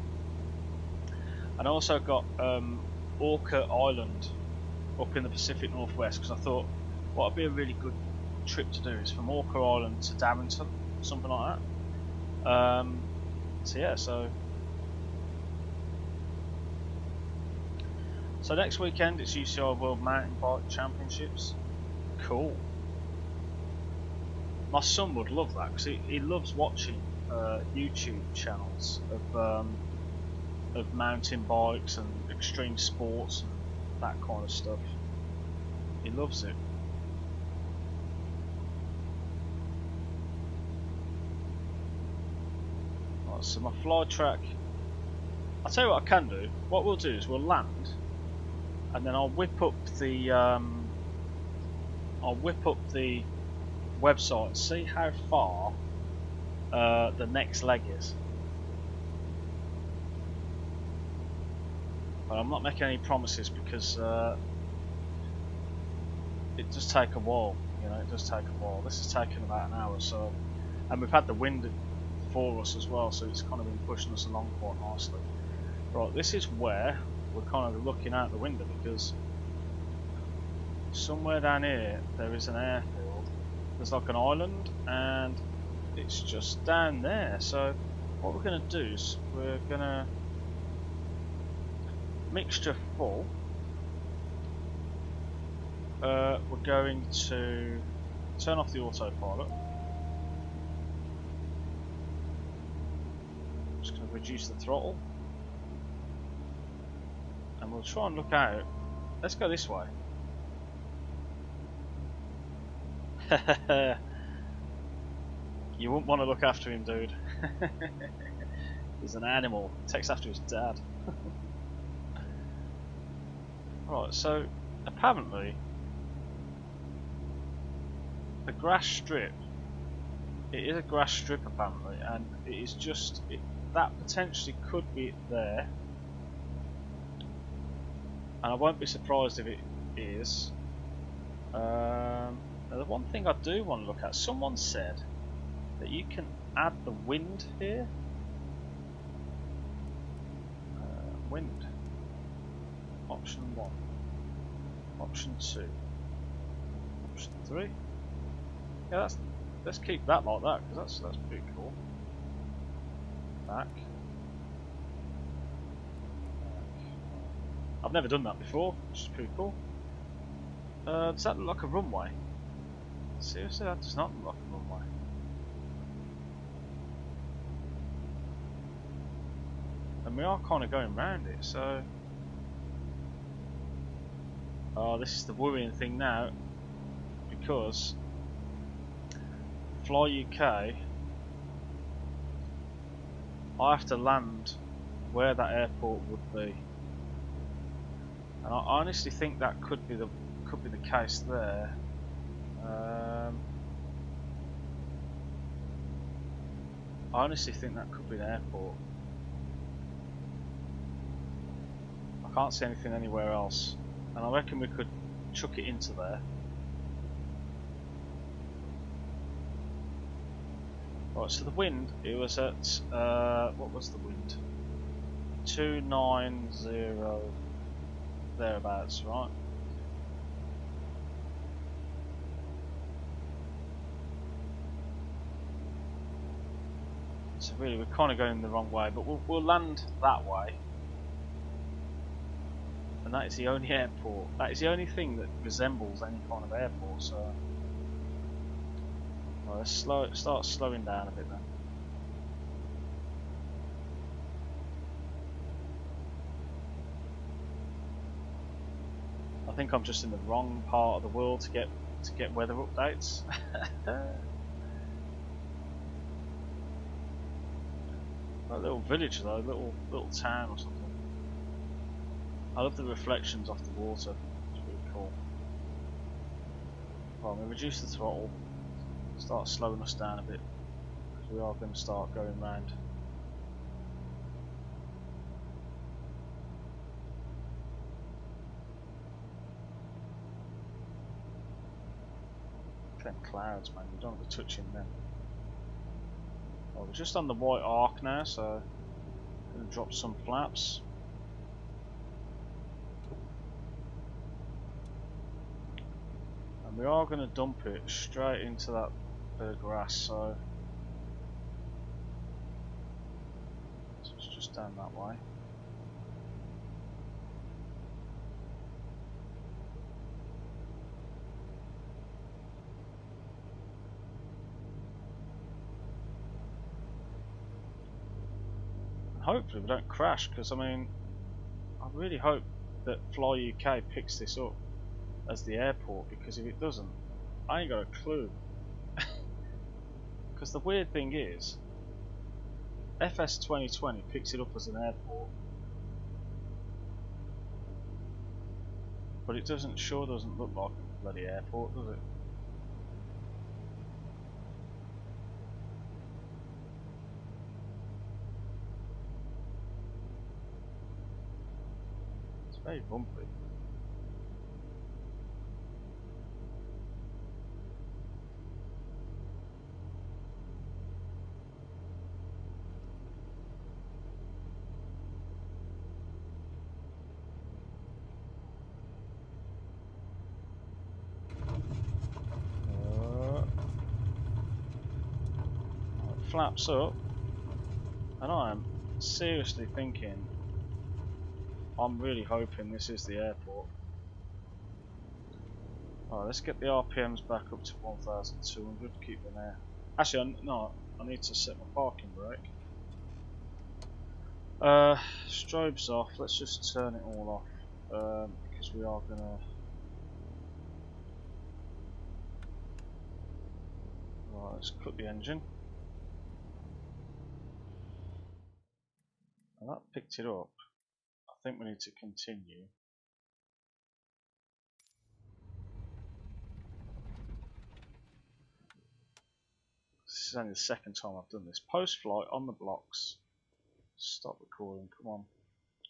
and I also got Orca Island up in the Pacific Northwest, because I thought what would be a really good trip to do is from Orca Island to Darrington, something like that. So yeah, so next weekend it's UCI World Mountain Bike Championships. Cool. My son would love that because he loves watching YouTube channels of mountain bikes and extreme sports and that kind of stuff. He loves it. So my fly track, I'll tell you what I can do. What we'll do is we'll land, and then I'll whip up the website and see how far the next leg is. But I'm not making any promises because it does take a while. You know, it does take a while. This has taken about an hour, so, and we've had the wind for us as well, so it's kind of been pushing us along quite nicely. Right, this is where we're kind of looking out the window, because somewhere down here there is an airfield. There's like an island and it's just down there. So what we're going to do is we're going to mixture full. We're going to turn off the autopilot. Just going to reduce the throttle, and we'll try and look out. Let's go this way. You wouldn't want to look after him, dude. He's an animal. He takes after his dad. Right, so apparently the grass strip, it is a grass strip apparently, and it is just that potentially could be there, and I won't be surprised if it is. Now the one thing I do want to look at, someone said that you can add the wind here. Wind. Option 1. Option 2. Option 3. Yeah, let's keep that like that because that's pretty cool. Back. I've never done that before, which is pretty cool. Does that look like a runway? Seriously, that does not look like a runway. And we are kind of going round it, so... Oh, this is the worrying thing now, because FlyUK, I have to land where that airport would be, and I honestly think that could be the case there. I honestly think that could be the airport. I can't see anything anywhere else, and I reckon we could chuck it into there. Right, so the wind, it was at, what was the wind? 290, thereabouts, right? So really we're kind of going the wrong way, but we'll land that way. And that is the only airport, that is the only thing that resembles any kind of airport, so... Well, let's start slowing down a bit then. I think I'm just in the wrong part of the world to get weather updates. A little village though, little town or something. I love the reflections off the water. It's really cool. Well, we reduce the throttle, start slowing us down a bit, because we are going to start going round. Them clouds, man, you don't want to be touching them. Well, we're just on the white arc now, so I'm going to drop some flaps. And we are going to dump it straight into that bit of grass, so it's just down that way. Hopefully we don't crash, because I mean, I really hope that FlyUK picks this up as the airport, because if it doesn't, I ain't got a clue. Because the weird thing is, FS2020 picks it up as an airport, but it sure doesn't look like a bloody airport, does it? It's very bumpy. Flaps up, and I am seriously thinking, I'm really hoping this is the airport. Alright, let's get the RPMs back up to 1,200, keep them there. Actually, no, I need to set my parking brake. Strobes off, let's just turn it all off, because we are gonna... Right, let's cut the engine. And that picked it up. I think we need to continue. This is only the second time I've done this. Post flight on the blocks. Stop recording, come on.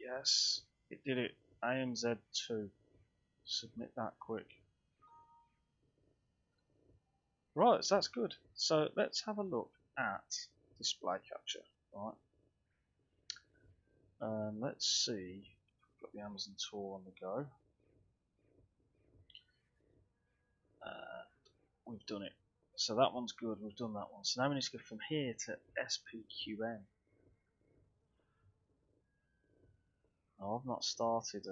Yes, it did it. AMZ2. Submit that quick. Right, so that's good. So let's have a look at display capture. Right. Let's see. I've got the Amazon tool on the go. we've done it. So that one's good, we've done that one. So now we need to go from here to SPQN. Oh, I've not started.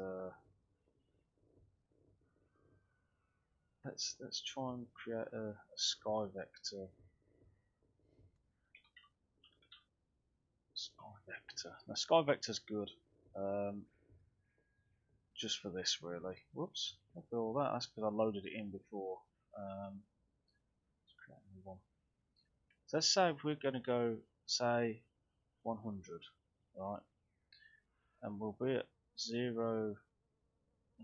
Let's try and create a sky vector. Sky vector. Now sky vector's good. Just for this really. Whoops. Look at all that. That's because I loaded it in before. Let's create a new one. So let's say we're going to go say 100, right? And we'll be at 0.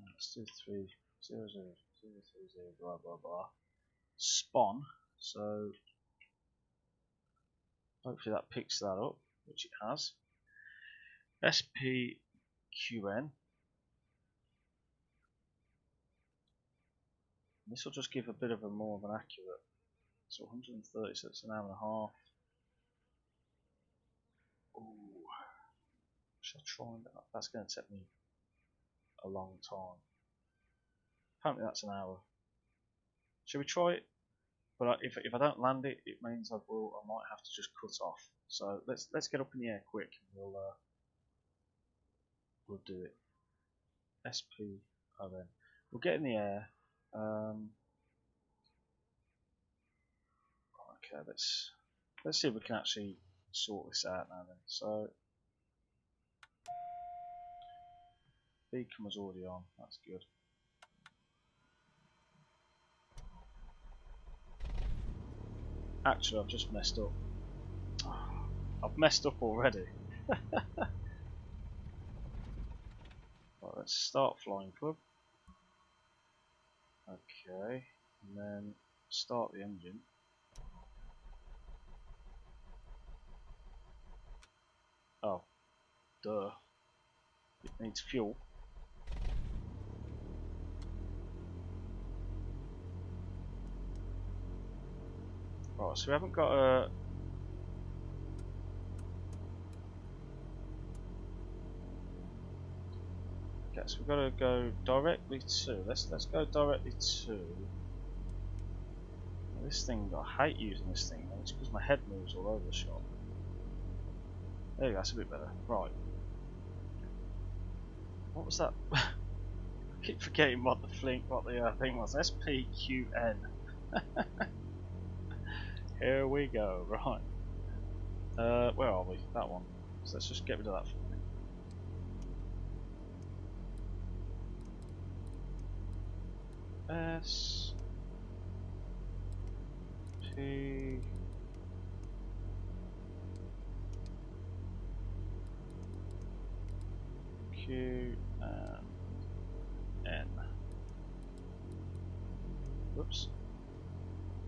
Let's do 3 0 0 0 3 0 blah blah blah. Spawn. So hopefully that picks that up, which it has. SPQN. This will just give a bit of a more of an accurate. So 130, so it's an hour and a half. Ooh. Shall I try and that's going to take me a long time. Apparently that's an hour. Shall we try it? But if I don't land it, it means I might have to just cut off. So let's get up in the air quick. And we'll do it. SPON. We'll get in the air. Okay, let's see if we can actually sort this out now then. So beacon was already on. That's good. Actually, I've just messed up. I've messed up already. Right, let's start flying club. Okay, and then start the engine. Oh, duh. It needs fuel. Right, so we haven't got a... Okay, so we've got to go directly to... Let's go directly to... This thing, I hate using this thing. It's because my head moves all over the shop. There you go, that's a bit better. Right. What was that? I keep forgetting what the thing was. SPQN. Here we go. Right. Where are we? That one. So let's just get rid of that for a minute. S P Q and N. Whoops.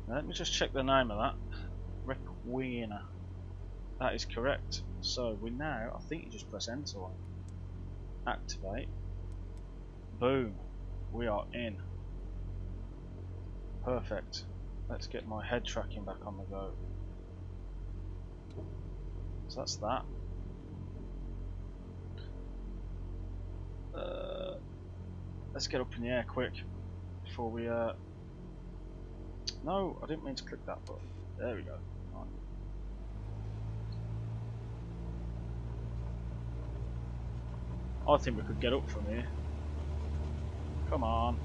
Now let me just check the name of that. Requena. That is correct. So we now, I think you just press enter on. Activate. Boom. We are in. Perfect. Let's get my head tracking back on the go. So that's that. Let's get up in the air quick before we no, I didn't mean to click that button. There we go. Right. I think we could get up from here. Come on.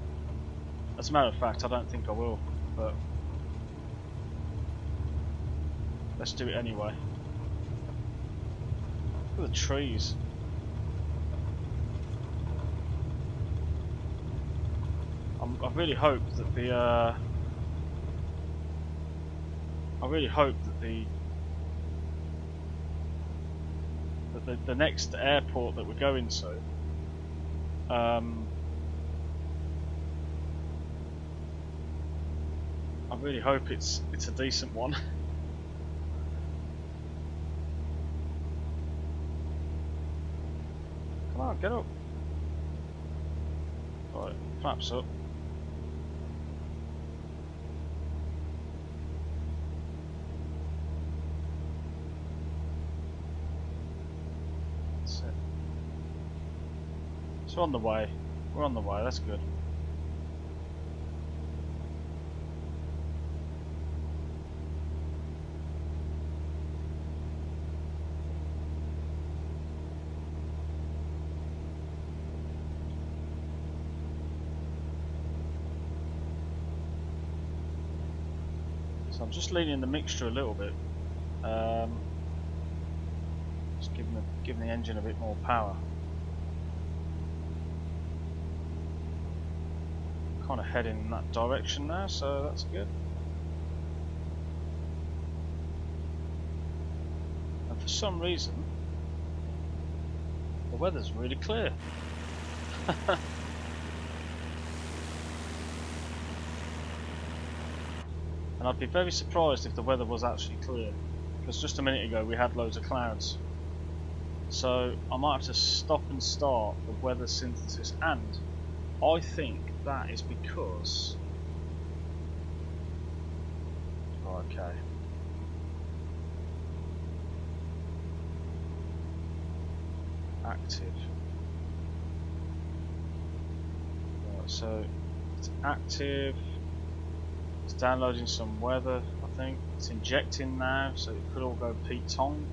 As a matter of fact, I don't think I will, but let's do it anyway. Look at the trees. I really hope that the next airport that we're going to I really hope it's a decent one. Come on, get up. Right, flaps up. That's it. So on the way. We're on the way, that's good. So I'm just leaning the mixture a little bit. Just giving the engine a bit more power. Kind of heading in that direction now, so that's good. And for some reason, the weather's really clear. And I'd be very surprised if the weather was actually clear, because just a minute ago we had loads of clouds. So I might have to stop and start the weather synthesis, and I think that is because... okay. Active. Right, so it's active. It's downloading some weather, I think. It's injecting now, so it could all go Pete Tong.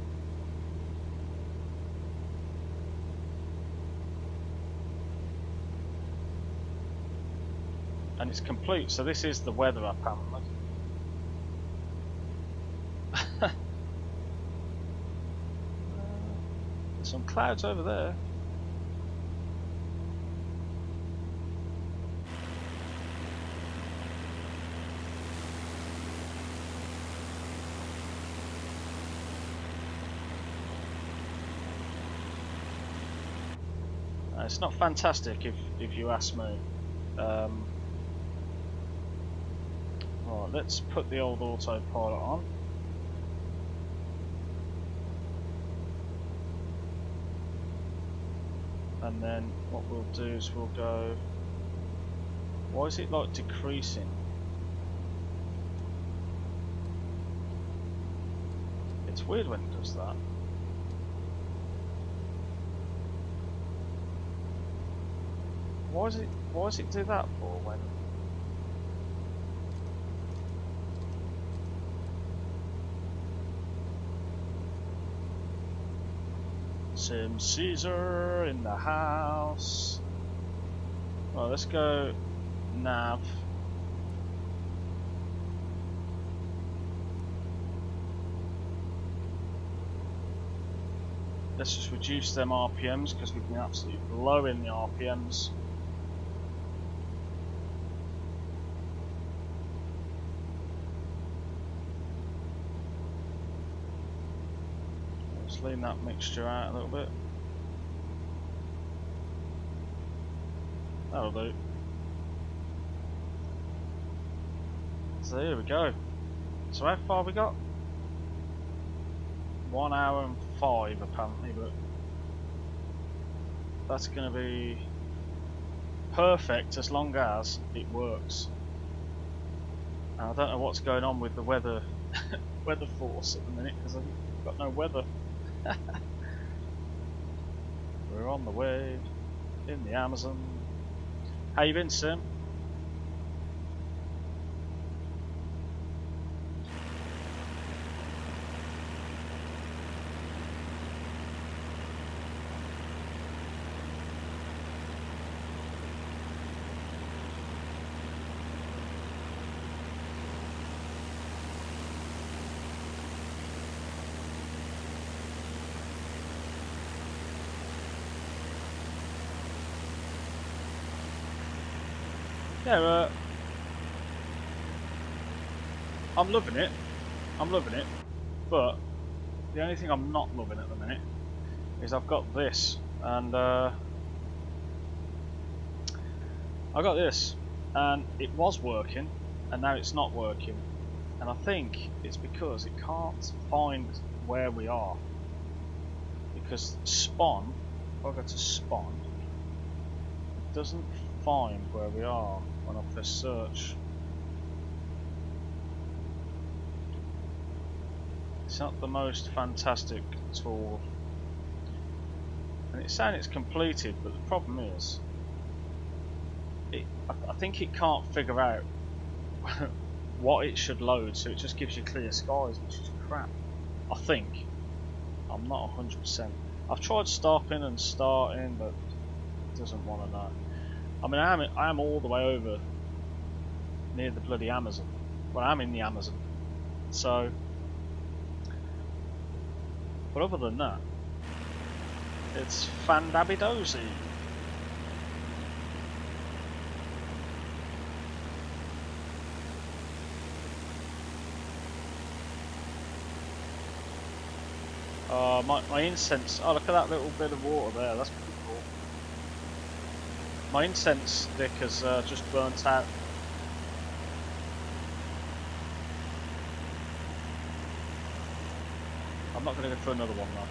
And it's complete, so this is the weather apparently. There's some clouds over there. It's not fantastic if you ask me. Right, let's put the old autopilot on. And then what we'll do is we'll go... why is it like decreasing? It's weird when it does that. Why does it do that for when... Sim Caesar in the house. Well, let's go nav. Let's just reduce them RPMs because we've been absolutely blowing the RPMs. Lean that mixture out a little bit. That'll do. So here we go. So how far we got? 1 hour and 5 apparently, but that's going to be perfect as long as it works. And I don't know what's going on with the weather weather force at the minute because I've got no weather. We're on the way in the Amazon. How you been, Sim? Yeah, I'm loving it. I'm loving it. But the only thing I'm not loving at the minute is I've got this, and I got this, and it was working, and now it's not working. And I think it's because it can't find where we are. Because spawn, if I go to spawn, it doesn't find where we are when I press search. It's not the most fantastic tool, and it's saying it's completed, but the problem is I think it can't figure out what it should load, so it just gives you clear skies, which is crap. I think. I'm not 100%. I've tried stopping and starting, but it doesn't want to know. I mean, I am all the way over near the bloody Amazon. Well, I'm in the Amazon. So, but other than that, it's fan-dabby-dozy. My incense, oh look at that little bit of water there, that's pretty cool. My incense stick has just burnt out. I'm not going to go for another one now.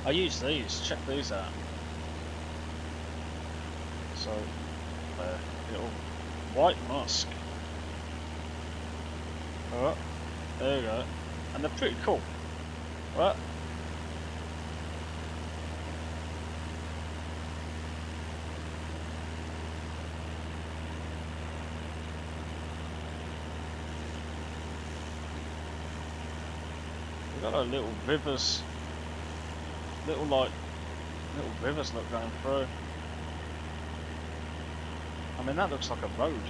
I use these, check these out. So, little white musk. Oh, there we go. And they're pretty cool. What? We've got our little rivers. Little rivers look going through. I mean, that looks like a road.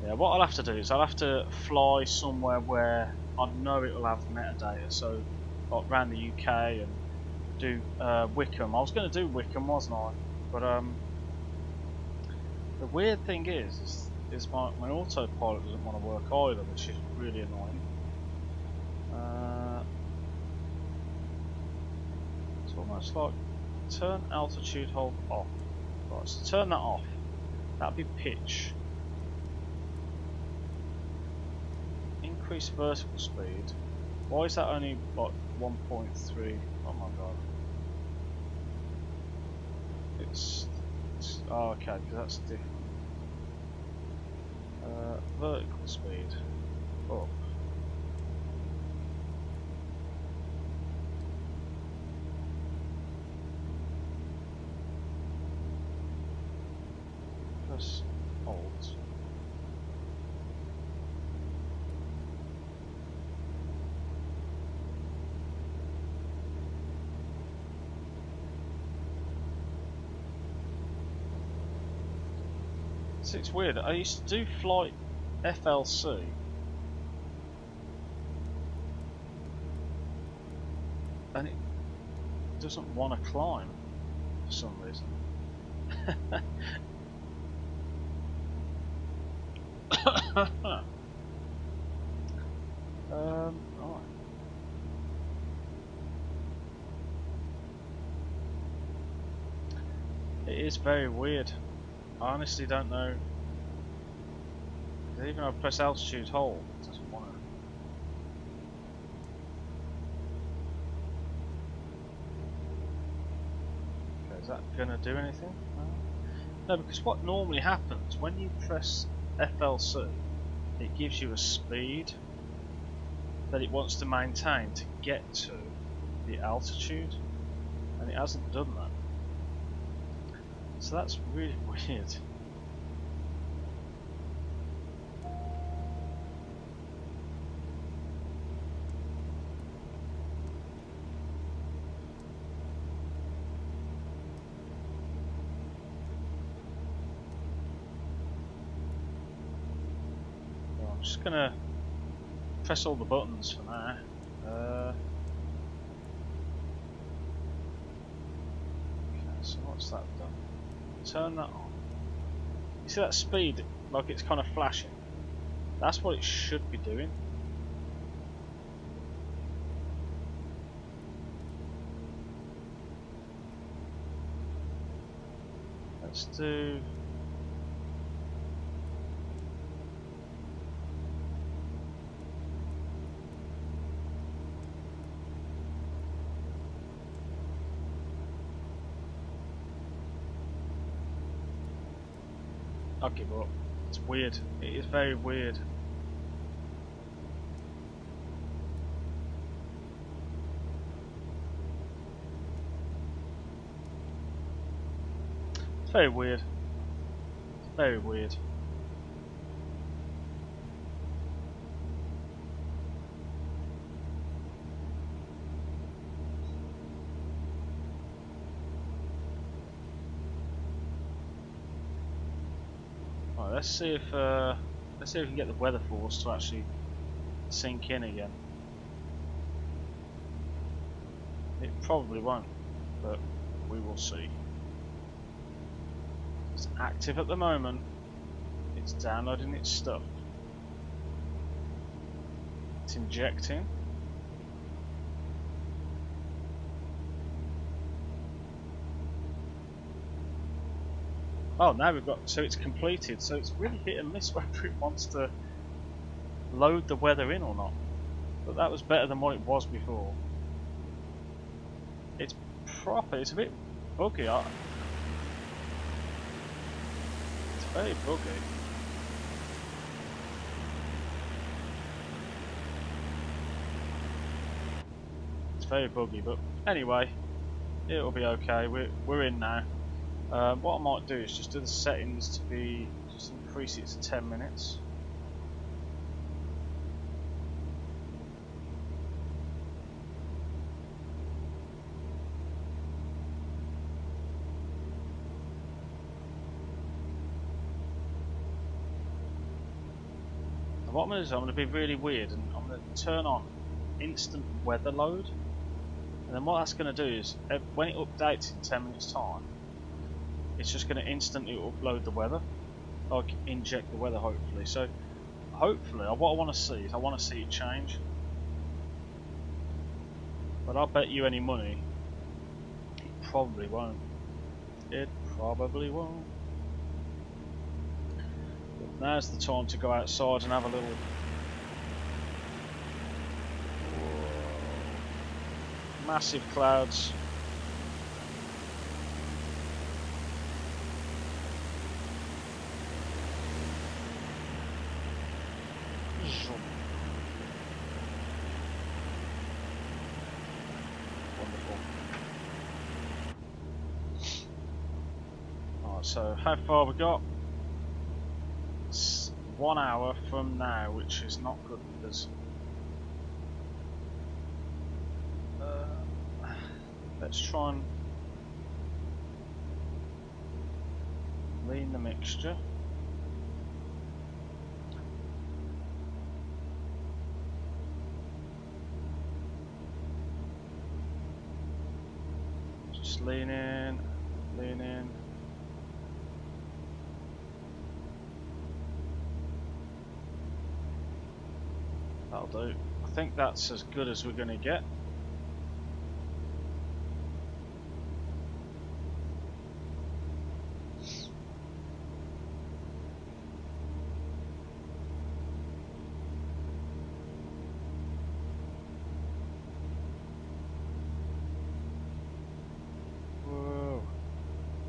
Yeah, what I'll have to do is I'll have to fly somewhere where I know it will have metadata, so like around the UK and do Wickham. I was going to do Wickham, wasn't I? But the weird thing is my autopilot doesn't want to work either, which is really annoying. It's almost like turn altitude hold off. Right, so turn that off. That'd be pitch. Increase vertical speed. Why is that only like 1.3? Oh my god. It's oh, okay, because that's different. Vertical speed up. Press Alt. So it's weird. I used to do flight FLC. And it doesn't want to climb for some reason. Right. It is very weird. I honestly don't know. Even though I press altitude hold, it doesn't want to. Okay, is that going to do anything? No, because what normally happens when you press FLC, it gives you a speed that it wants to maintain to get to the altitude, and it hasn't done that. So that's really weird. I'm just gonna press all the buttons for now. Okay, so what's that done? Turn that on. You see that speed, like it's kind of flashing? That's what it should be doing. Let's do... I'll give up. It's weird. It is very weird. very weird. Very weird. Right, let's see if we can get the weather force to actually sink in again. It probably won't, but we will see. It's active at the moment. It's downloading its stuff. It's injecting. Oh, now we've got, so it's completed, so it's really hit and miss whether it wants to load the weather in or not. But that was better than what it was before. It's proper, it's a bit buggy. It's very buggy. It's very buggy, but anyway, it'll be okay. We're in now. What I might do is just do the settings to be, just increase it to 10 minutes. And what I'm going to do is I'm going to be really weird and I'm going to turn on instant weather load. And then what that's going to do is, when it updates in 10 minutes time, it's just going to instantly upload the weather, like inject the weather hopefully. So hopefully, what I want to see is I want to see it change. But I'll bet you any money, it probably won't. It probably won't. But now's the time to go outside and have a little... Whoa. Massive clouds. Wonderful. Alright, so how far we got? It's 1 hour from now, which is not good because let's try and lean the mixture. Lean in, lean in. That'll do. I think that's as good as we're going to get.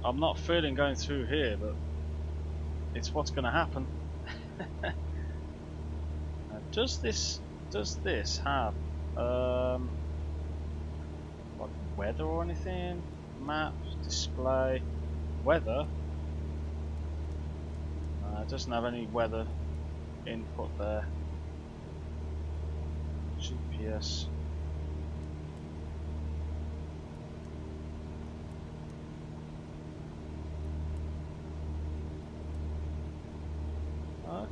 I'm not feeling going through here, but it's what's going to happen. Now, does this have like weather or anything? Map, display, weather? It doesn't have any weather input there. GPS.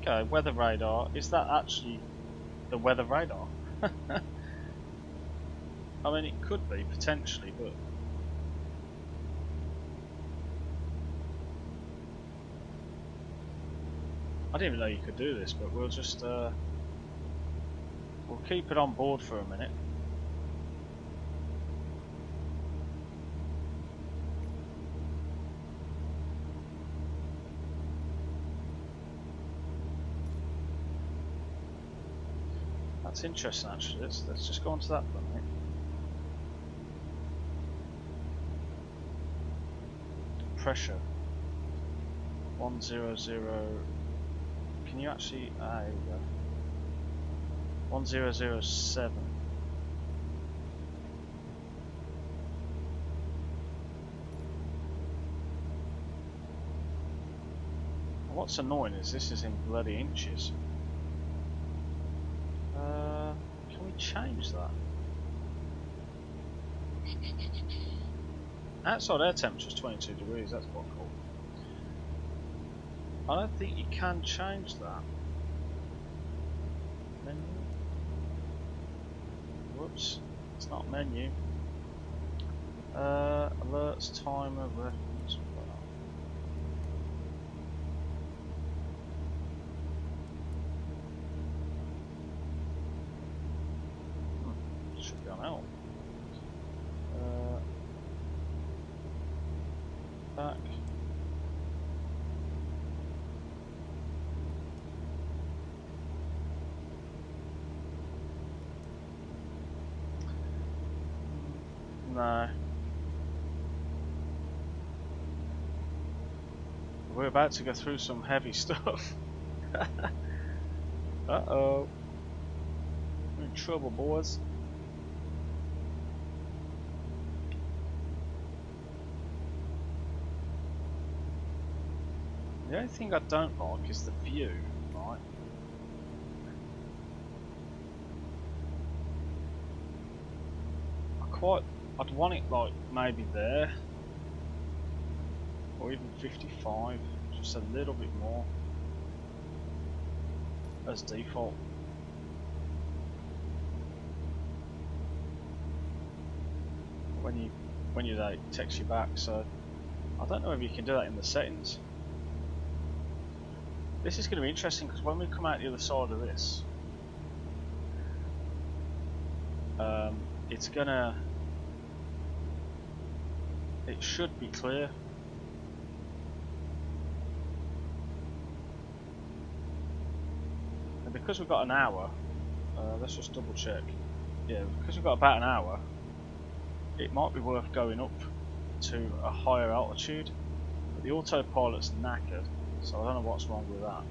Okay, weather radar. Is that actually the weather radar? I mean, it could be, potentially, but... I didn't even know you could do this, but we'll just... we'll keep it on board for a minute. That's interesting, actually. Let's just go on to that for a minute. Pressure 100. Can you actually? Ah, here we go. 1007. What's annoying is this is in bloody inches. Can we change that? Outside air temperature is 22 degrees, that's quite cool. I don't think you can change that. Menu? Whoops, it's not menu. Alerts, timer, reference. Should be on L. Back. No. We're about to go through some heavy stuff. Uh-oh. We're in trouble, boys. The only thing I don't like is the view, right? I'd want it like maybe there, or even 55, just a little bit more as default. When you it takes you back, so I don't know if you can do that in the settings. This is going to be interesting because when we come out the other side of this, it should be clear. And because we've got an hour, let's just double check. Yeah, because we've got about an hour, it might be worth going up to a higher altitude. But the autopilot's knackered, so I don't know what's wrong with that.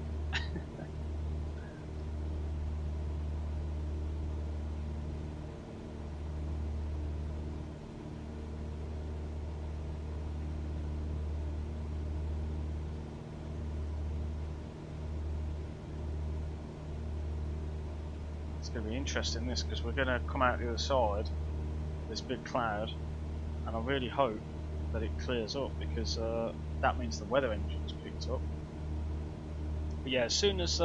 It's going to be interesting this, because we're going to come out the other side, this big cloud, and I really hope that it clears up, because that means the weather engine's picked up. But yeah, as soon as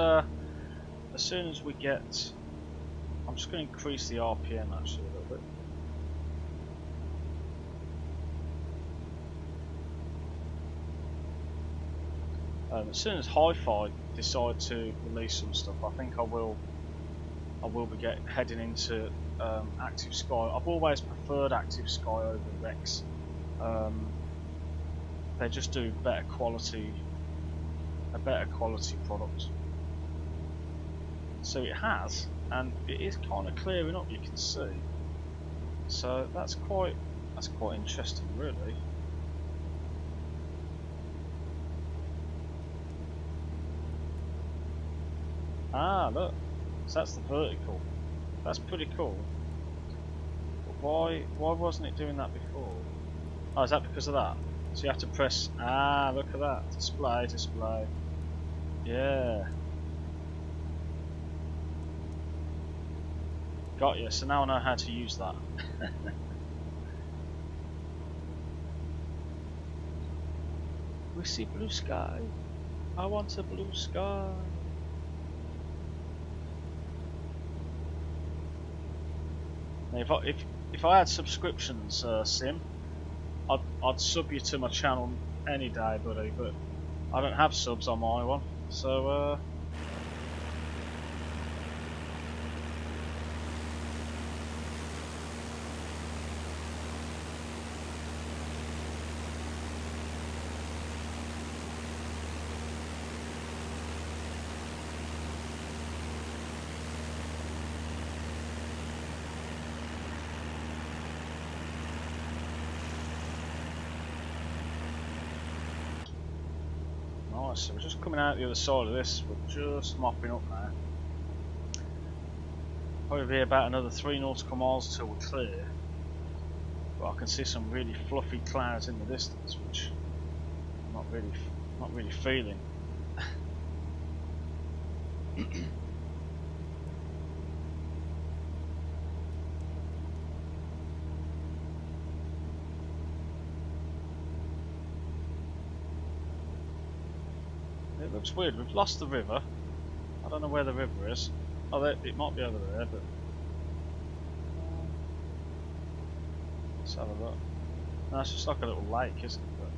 we get, I'm just going to increase the RPM actually a little bit. As soon as Hi-Fi decide to release some stuff, I think I will be heading into Active Sky. I've always preferred Active Sky over Rex. They just do a better quality product. So it has, and it is kind of clearing up, you can see. So that's quite interesting, really. Ah, look. So that's the vertical. That's pretty cool. But why wasn't it doing that before? Oh, is that because of that? So you have to press. Ah, look at that. Display. Yeah. Got you. So now I know how to use that. We see blue sky. I want a blue sky. If I had subscriptions, Sim, I'd sub you to my channel any day, buddy. But I don't have subs on my one, so so we're just coming out the other side of this. We're just mopping up now. Probably be about another 3 nautical miles till we're clear. But I can see some really fluffy clouds in the distance, which I'm not really feeling. It looks weird. We've lost the river. I don't know where the river is. Oh, it might be over there, but let's have a look. No, it's just like a little lake, isn't it? But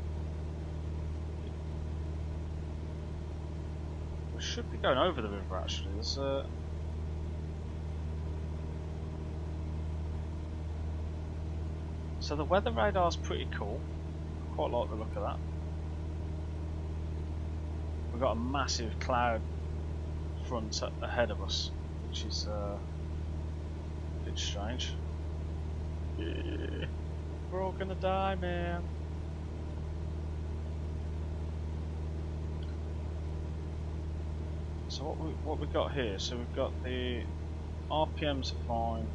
we should be going over the river actually. There's so the weather radar's pretty cool. I quite like the look of that. We've got a massive cloud front ahead of us, which is a bit strange. Yeah. We're all gonna die, man. So what we got here? So we've got the RPMs are fine.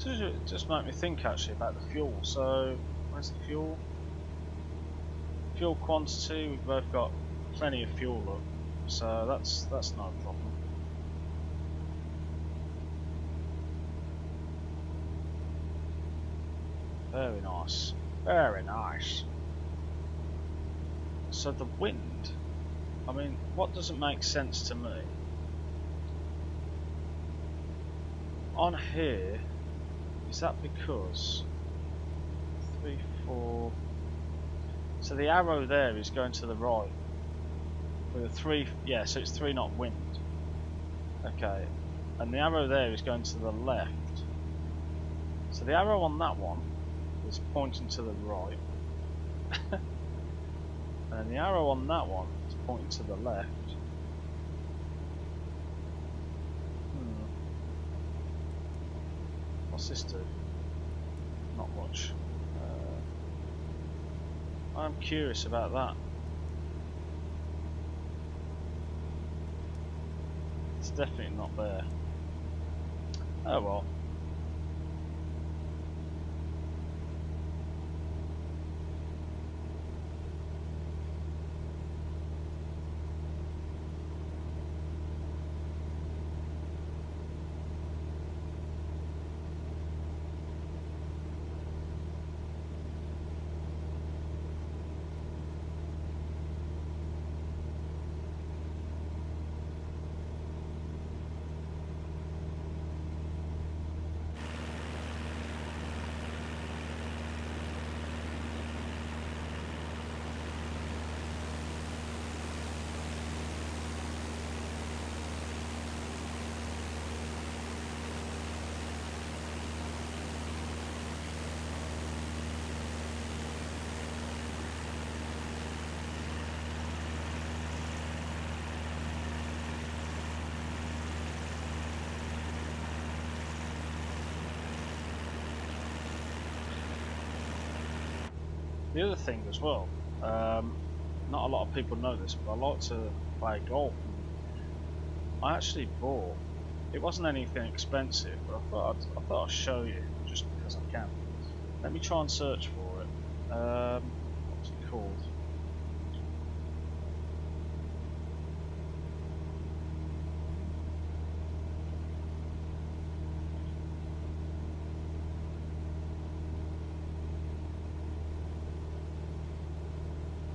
It just made me think actually about the fuel. So where's the fuel? Fuel quantity, we've both got plenty of fuel up, so that's no problem. Very nice, very nice. So the wind, I mean, what doesn't make sense to me? On here, is that because 3, 4? So the arrow there is going to the right. With a 3, yeah. So it's 3 knot wind. Okay, and the arrow there is going to the left. So the arrow on that one is pointing to the right, and the arrow on that one is pointing to the left. What's this do? Not much. I'm curious about that. It's definitely not there. Oh well. The other thing as well, not a lot of people know this, but I like to play golf. I actually bought, it wasn't anything expensive, but I thought I'd show you just because I can. Let me try and search for it. What's it called?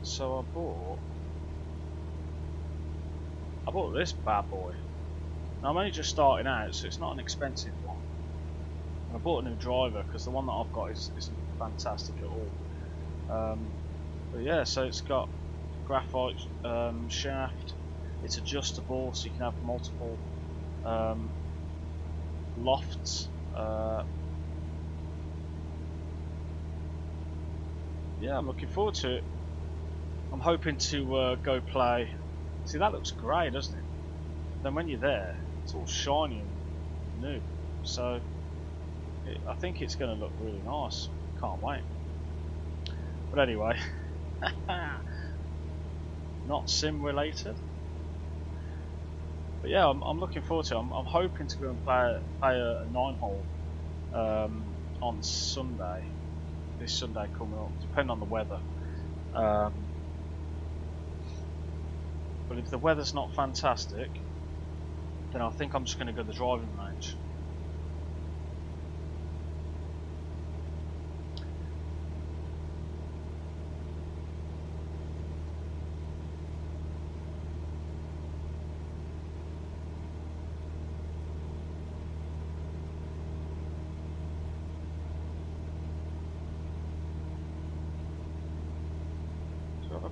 So I bought this bad boy. Now I'm only just starting out, so it's not an expensive one. And I bought a new driver because the one that I've got isn't fantastic at all. But yeah, so it's got graphite shaft. It's adjustable, so you can have multiple lofts. Yeah, I'm looking forward to it. I'm hoping to go play. See, that looks grey, doesn't it? Then when you're there, it's all shiny and new. So I think it's going to look really nice. Can't wait. But anyway, not sim related. But yeah, I'm looking forward to it. I'm hoping to go and play a 9-hole on Sunday. This Sunday coming up, depending on the weather. But if the weather's not fantastic, then I think I'm just going to go to the driving range.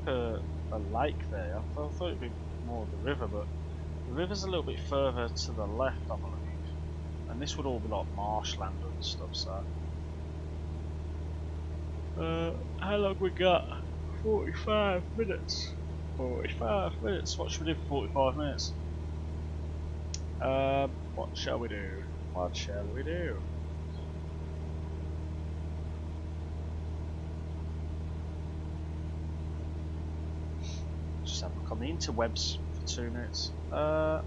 A lake there. I thought it'd be more of the river, but the river's a little bit further to the left, I believe. And this would all be like marshland and stuff, so. How long we got? 45 minutes. 45 minutes. What should we do for 45 minutes? What shall we do? What shall we do? Have a look on the interwebs for 2 minutes. Right.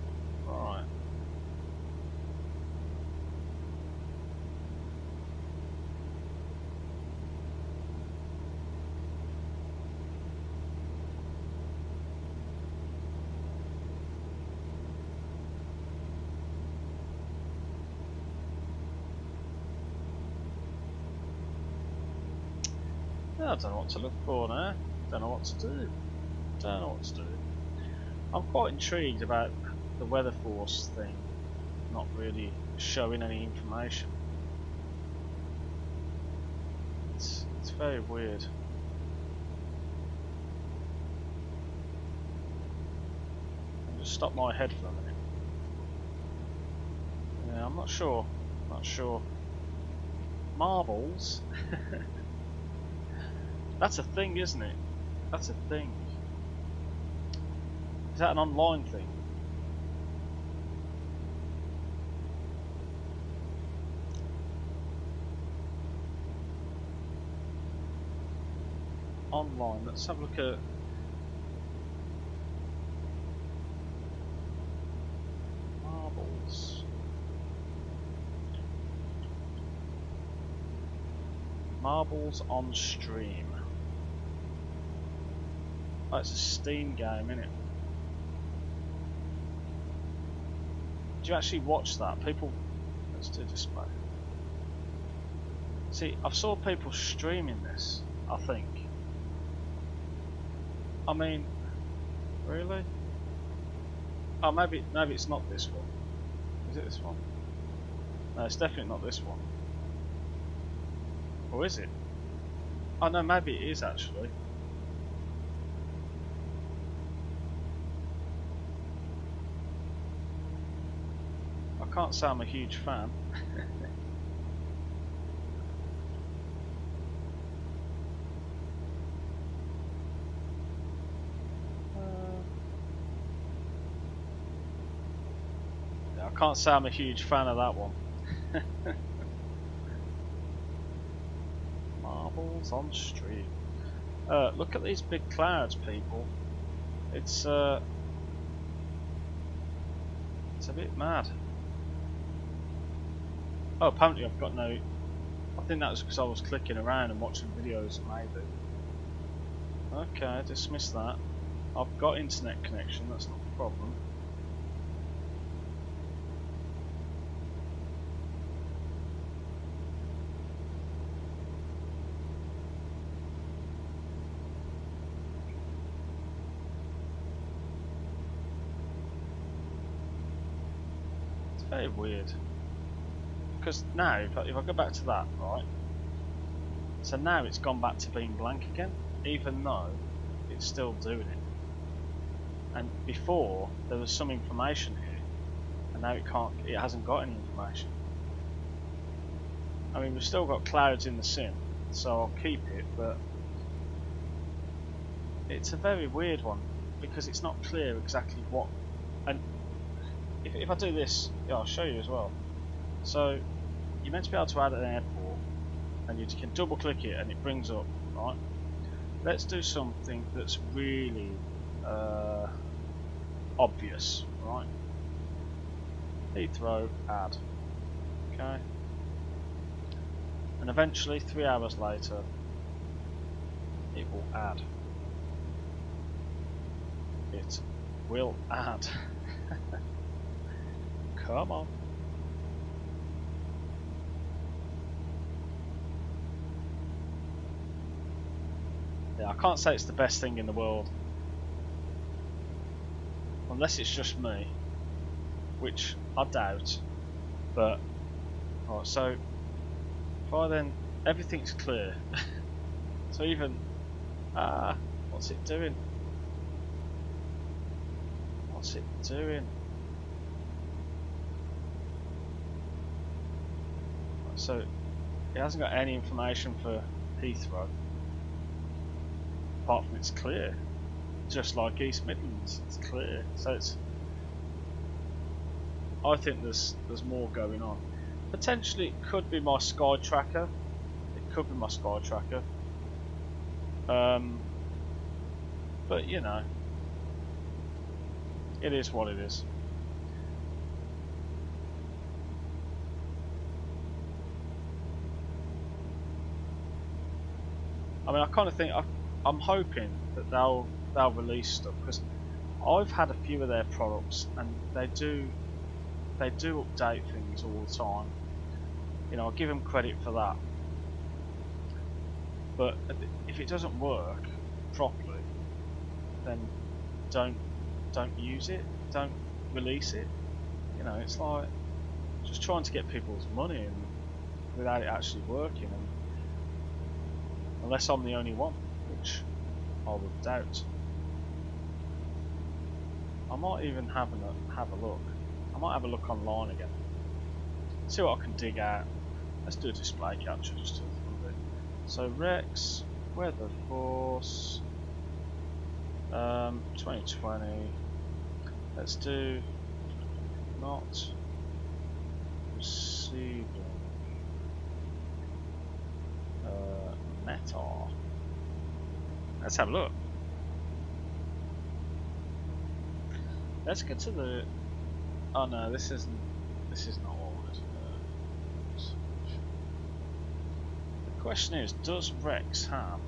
I don't know what to look for now. Don't know what to do. Don't know what to do. I'm quite intrigued about the weather force thing not really showing any information. It's very weird. I'll just stop my head for a minute. Yeah, I'm not sure. Not sure. Marbles? That's a thing, isn't it? That's a thing. Is that an online thing? Online, let's have a look at marbles. Marbles on stream. Oh, it's a Steam game, isn't it? Do you actually watch that? People, let's do display. See, I've saw people streaming this, I think. I mean, really? Oh, maybe it's not this one. Is it this one? No, it's definitely not this one. Or is it? Oh no, maybe it is actually. I can't say I'm a huge fan. I can't say I'm a huge fan of that one. Marbles on stream. Look at these big clouds, people. It's a bit mad. Oh, apparently I've got no. I think that was because I was clicking around and watching videos, maybe. Okay, dismiss that. I've got internet connection. That's not a problem. Very weird, because now if I go back to that, right, so now it's gone back to being blank again, even though it's still doing it. And before there was some information here, and now it hasn't got any information. I mean, we've still got clouds in the sim, so I'll keep it, but it's a very weird one because it's not clear exactly what. And if I do this, yeah, I'll show you as well. So you're meant to be able to add an airport, and you can double click it and it brings up, right? Let's do something that's really obvious, right? Heathrow add, okay? And eventually, 3 hours later, it will add. It will add. Come on. Yeah, I can't say it's the best thing in the world. Unless it's just me. Which I doubt. But, right, so, if I then, everything's clear. So even, what's it doing? What's it doing? So, it hasn't got any information for Heathrow. Apart from it's clear. Just like East Midlands, it's clear. So it's, I think there's more going on. Potentially it could be my sky tracker. It could be my sky tracker. But you know, it is what it is. I mean, I kind of think I'm hoping that they'll release stuff, because I've had a few of their products and they do update things all the time. You know, I'll give them credit for that. But if it doesn't work properly, then don't use it, don't release it. You know, it's like just trying to get people's money and without it actually working, and unless I'm the only one, which I would doubt. I might even have a look. I might have a look online again. See what I can dig out. Let's do a display capture just to a bit. So Rex, weather force, 2020. Let's do not receiving meta. Let's have a look. Let's get to the. Oh no, this is not all. The question is, does Rex have?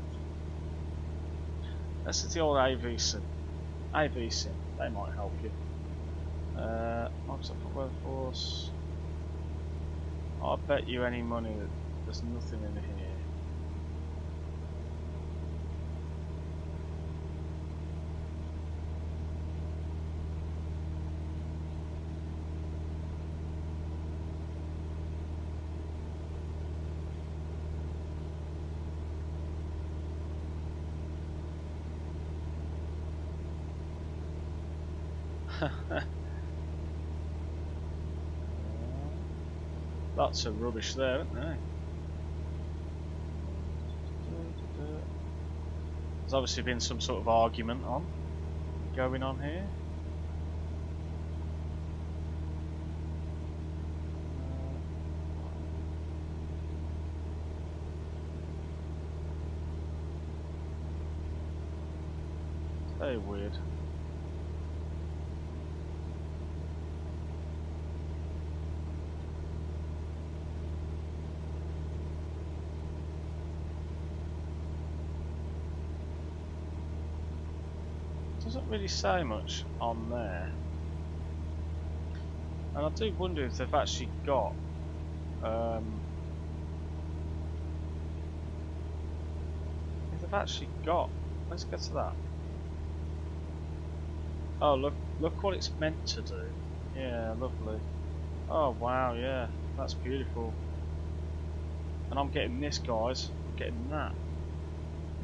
This is the old AV sim. AV sim, they might help you. Microsoft Workforce. I bet you any money that there's nothing in here. Lots of rubbish there, isn't there? There's obviously been some sort of argument going on here. Very weird. Doesn't really say much on there, and I do wonder if they've actually got let's get to that. Oh, look what it's meant to do. Yeah, lovely. Oh wow, yeah, that's beautiful. And I'm getting this, guys. I'm getting that.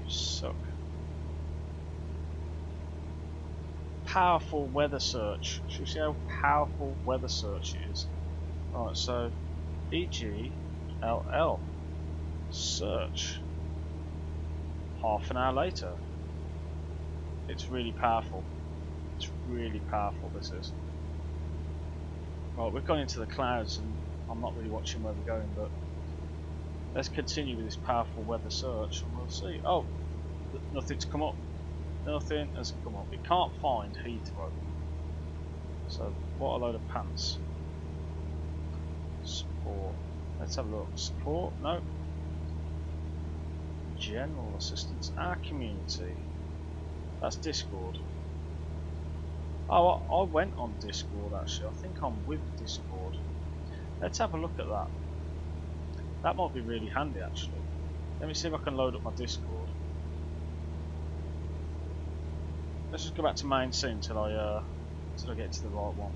You suck. Powerful weather search. Should we see how powerful weather search is? Right, so EGLL search. Half an hour later. It's really powerful. It's really powerful, this is. Right, we've gone into the clouds and I'm not really watching where we're going, but let's continue with this powerful weather search and we'll see. Oh, nothing's come up. Nothing has come up. It can't find Heathrow. So, what a load of pants. Support. Let's have a look. Support? No. General assistance. Our community. That's Discord. Oh, I went on Discord actually. I think I'm with Discord. Let's have a look at that. That might be really handy actually. Let me see if I can load up my Discord. Let's just go back to main scene until I get to the right one.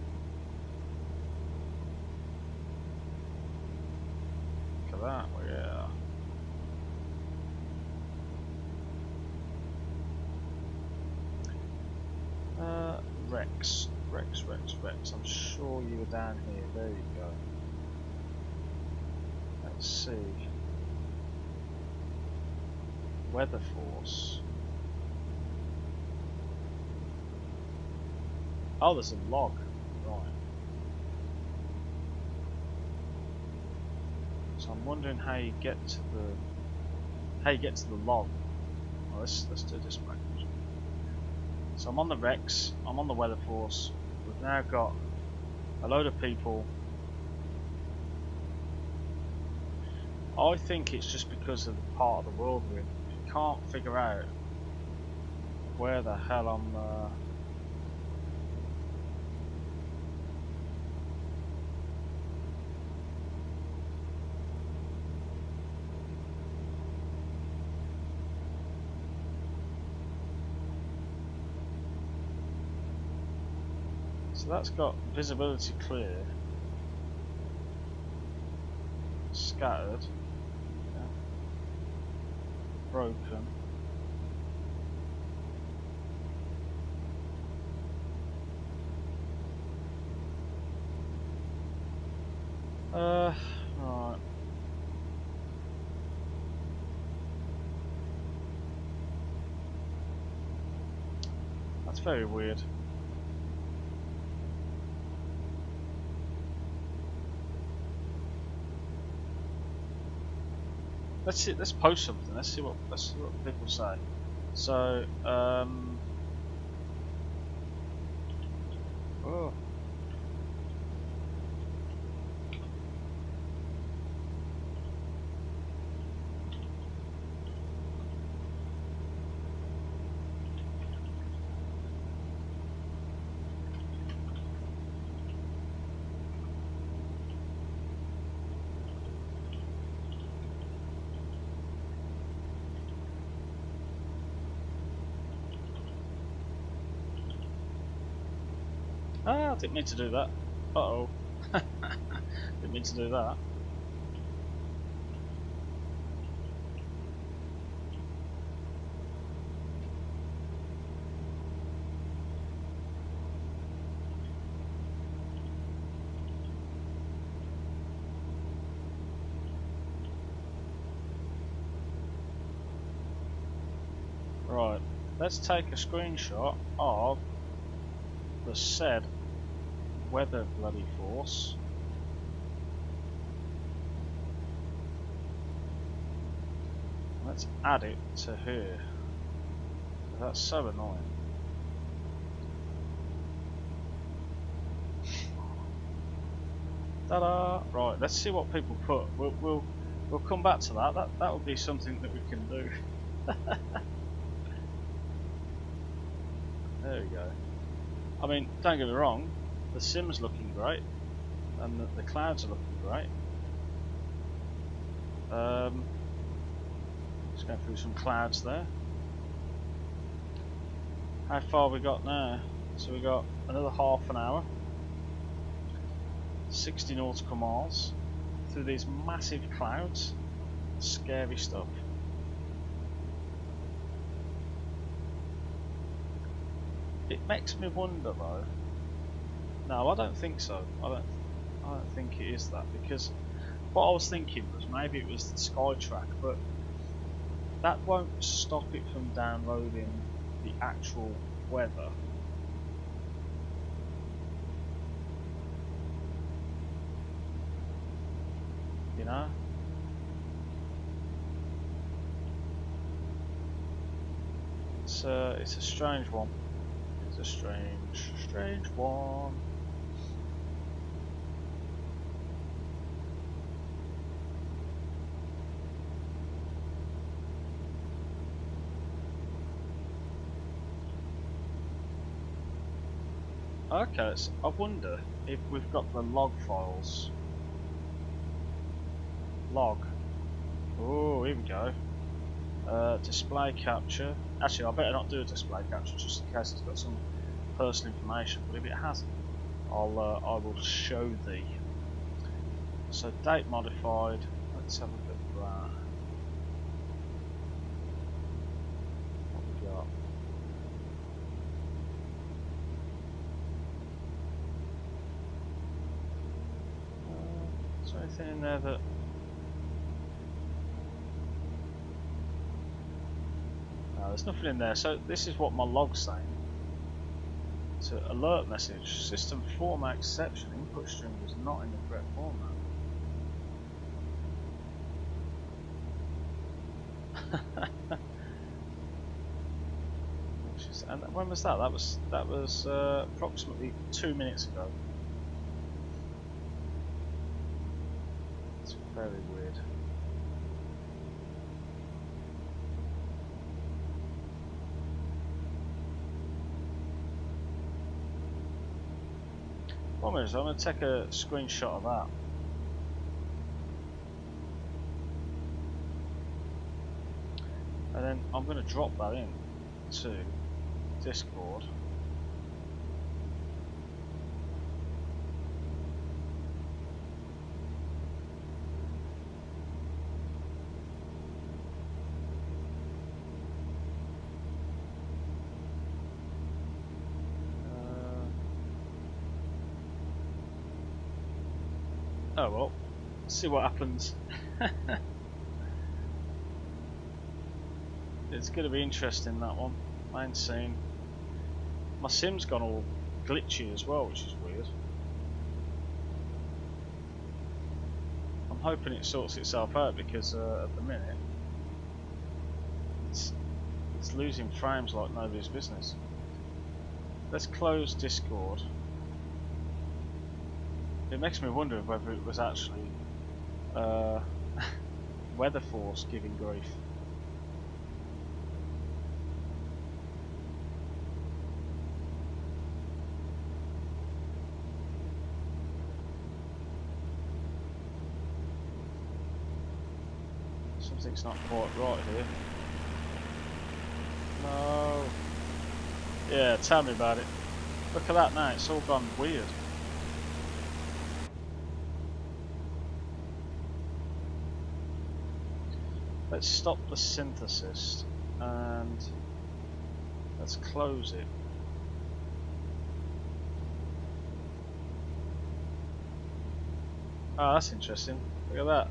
Look at that, yeah. Rex. I'm sure you were down here. There you go. Let's see. Weather Force. Oh, there's a log. Right. So I'm wondering how you get to the log. Well, let's do this backwards. So I'm on the Rex, I'm on the Weather Force. We've now got a load of people. I think it's just because of the part of the world we're in. You can't figure out where the hell I'm. So that's got visibility clear, scattered, yeah. Broken. Right. That's very weird. Let's see. Let's post something. Let's see what people say. So, oh. Ah, I didn't mean to do that. Uh-oh. Didn't mean to do that. Right, let's take a screenshot of the said weather bloody force. Let's add it to here. That's so annoying. Ta-da! Right, let's see what people put. We'll come back to that. That will be something that we can do. There we go. I mean, don't get me wrong, the sim's looking great, and the clouds are looking great. Just going through some clouds there. How far we got now? So we got another half an hour, 60 nautical miles through these massive clouds. Scary stuff. It makes me wonder though. No, I don't think so. I don't think it is that, because what I was thinking was maybe it was the Skytrack, but that won't stop it from downloading the actual weather. know. It's a strange one. It's a strange one. Okay, so I wonder if we've got the log files. Log. Oh, here we go. Display capture. Actually, I better not do a display capture just in case it's got some personal information. But if it hasn't, I will show thee. So date modified. Let's have a look at that. What we got? Is there anything in there that? No, there's nothing in there. So this is what my log's saying. It's an alert message. System format exception. Input string was not in the correct format. And when was that? That was approximately 2 minutes ago. It's very weird. One minute, so I'm going to take a screenshot of that. And then I'm going to drop that in to Discord. Oh well, see what happens. It's going to be interesting, that one. Main scene. My sim's gone all glitchy as well, which is weird. I'm hoping it sorts itself out because at the minute it's losing frames like nobody's business. Let's close Discord. It makes me wonder whether it was actually Weather Force giving grief. Something's not quite right here. No. Yeah, tell me about it. Look at that now, it's all gone weird. Let's stop the synthesis and let's close it. Oh, that's interesting. Look at that.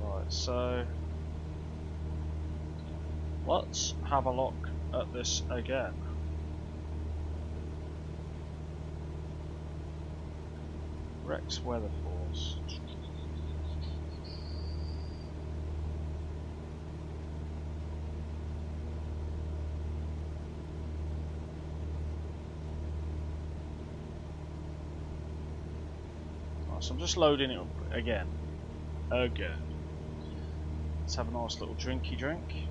Right, so let's have a look at this again. Rex Weather Force. So I'm just loading it up again. Let's have a nice little drinky drink.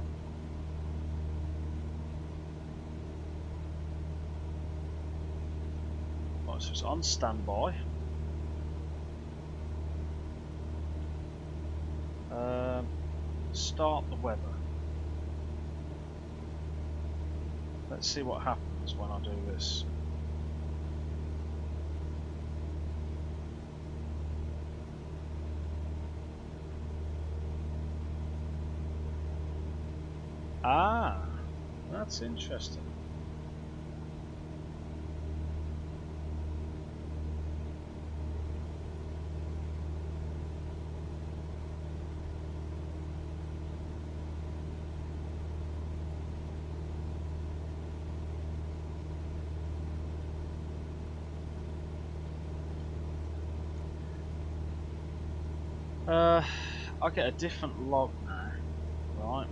Right, so it's on standby. Start the weather. Let's see what happens when I do this. Ah, that's interesting. I get a different log now, right?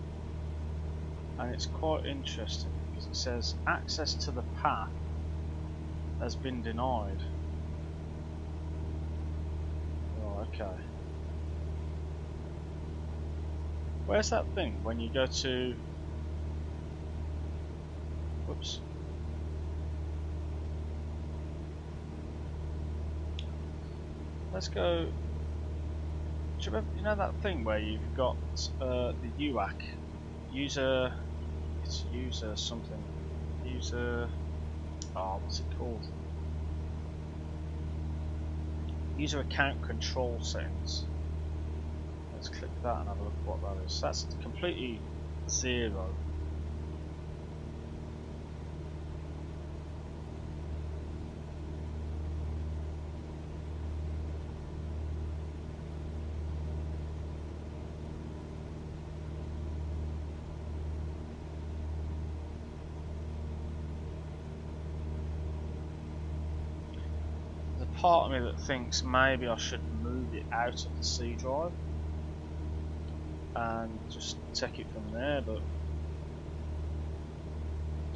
And it's quite interesting because it says access to the path has been denied. Oh, okay. Where's that thing when you go to... Whoops. Let's go... Do you remember, you know that thing where you've got the UKJim? User... It's user something. User... Oh, what's it called? User account control settings. Let's click that and have a look at what that is. That's completely zero. Part of me that thinks maybe I should move it out of the C drive and just take it from there, but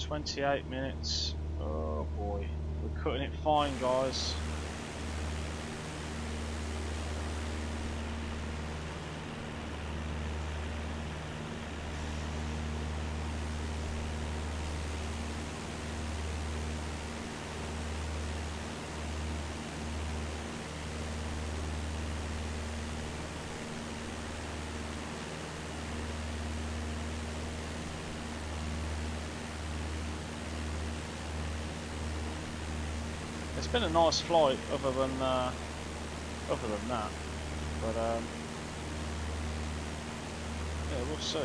28 minutes, oh boy, we're cutting it fine, guys. It's been a nice flight, other than that. But yeah, we'll see.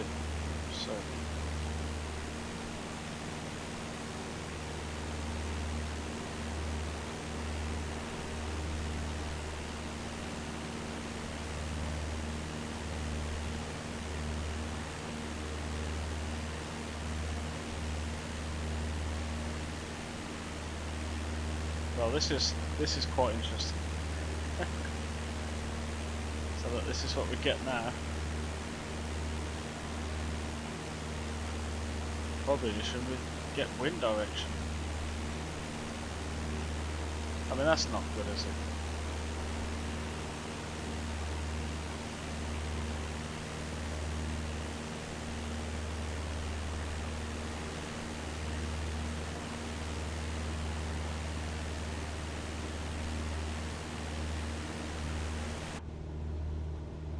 Well, this is quite interesting. So look, this is what we get now. Probably just should we get wind direction. I mean, that's not good, is it?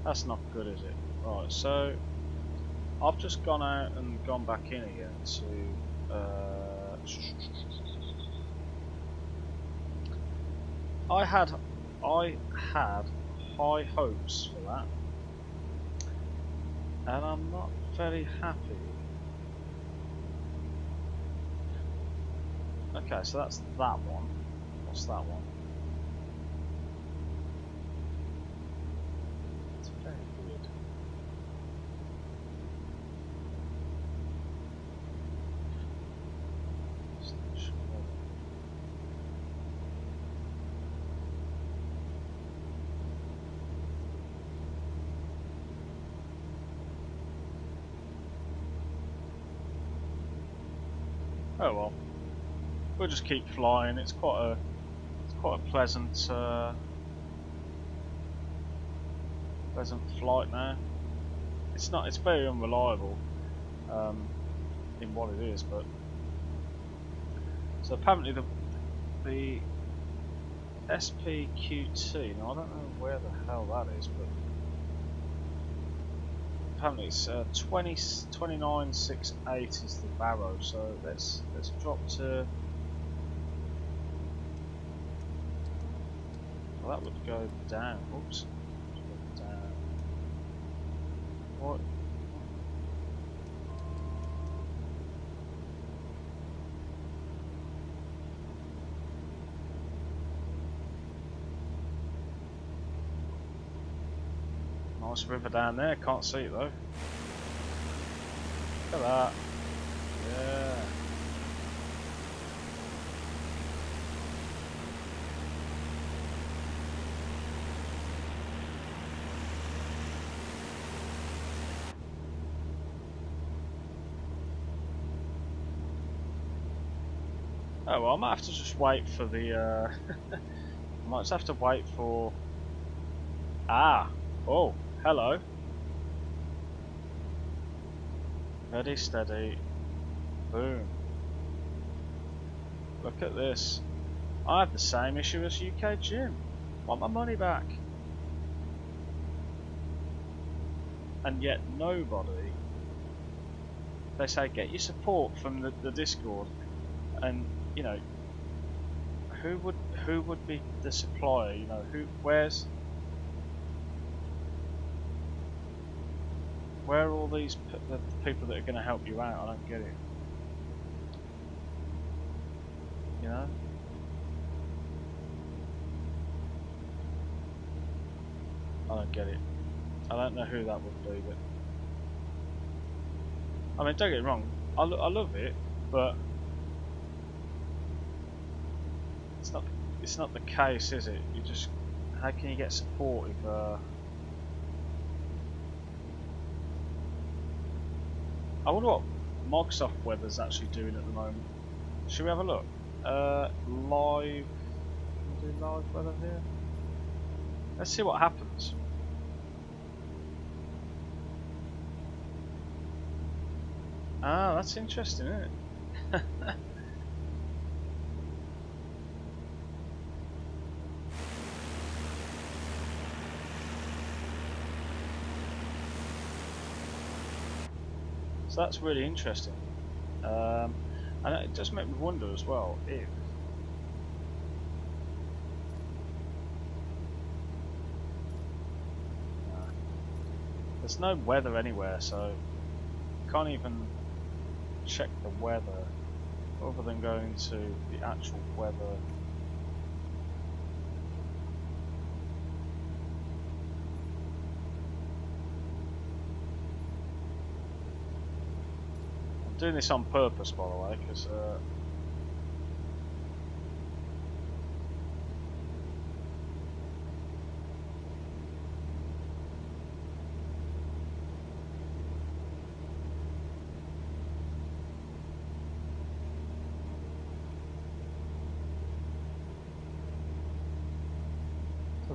That's not good, is it? Right, so I've just gone out and gone back in again to I had high hopes for that, and I'm not very happy. Okay, so that's that one. What's that one? It's very weird. Oh well, we'll just keep flying. It's quite a pleasant flight now. It's very unreliable in what it is, but so apparently the SPQT. Now I don't know where the hell that is, but apparently it's 29608 is the barrow. So let's drop to. Well, that would go down. Oops. Down. What? Nice river down there. Can't see it though. Look at that. Yeah. Oh well, I might have to just wait for the. I might just have to wait for. Ah! Oh, hello. Ready, steady, boom. Look at this. I have the same issue as UKJim. Want my money back. And yet nobody. They say get your support from the Discord, and you know who would be the supplier? You know where are all these the people that are going to help you out? I don't get it. You know. I don't get it. I don't know who that would be, but I mean, don't get me wrong. I love it, but it's not the case, is it? You just how can you get support if I wonder what Microsoft Weather's actually doing at the moment. Should we have a look? Live. Can we do live weather here? Let's see what happens. Ah, that's interesting, isn't it? So that's really interesting. And it does make me wonder as well if there's no weather anywhere, so you can't even check the weather other than going to the actual weather. I'm doing this on purpose, by the way, because a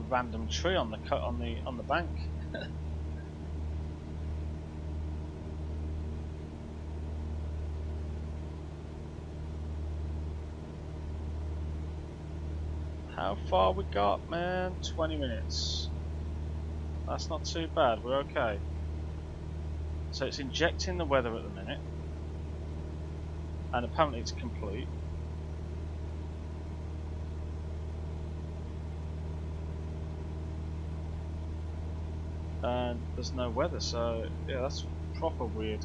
random tree on the bank. How far we got, man? 20 minutes. That's not too bad, we're okay. So it's injecting the weather at the minute. And apparently it's complete. And there's no weather, so yeah, that's proper weird.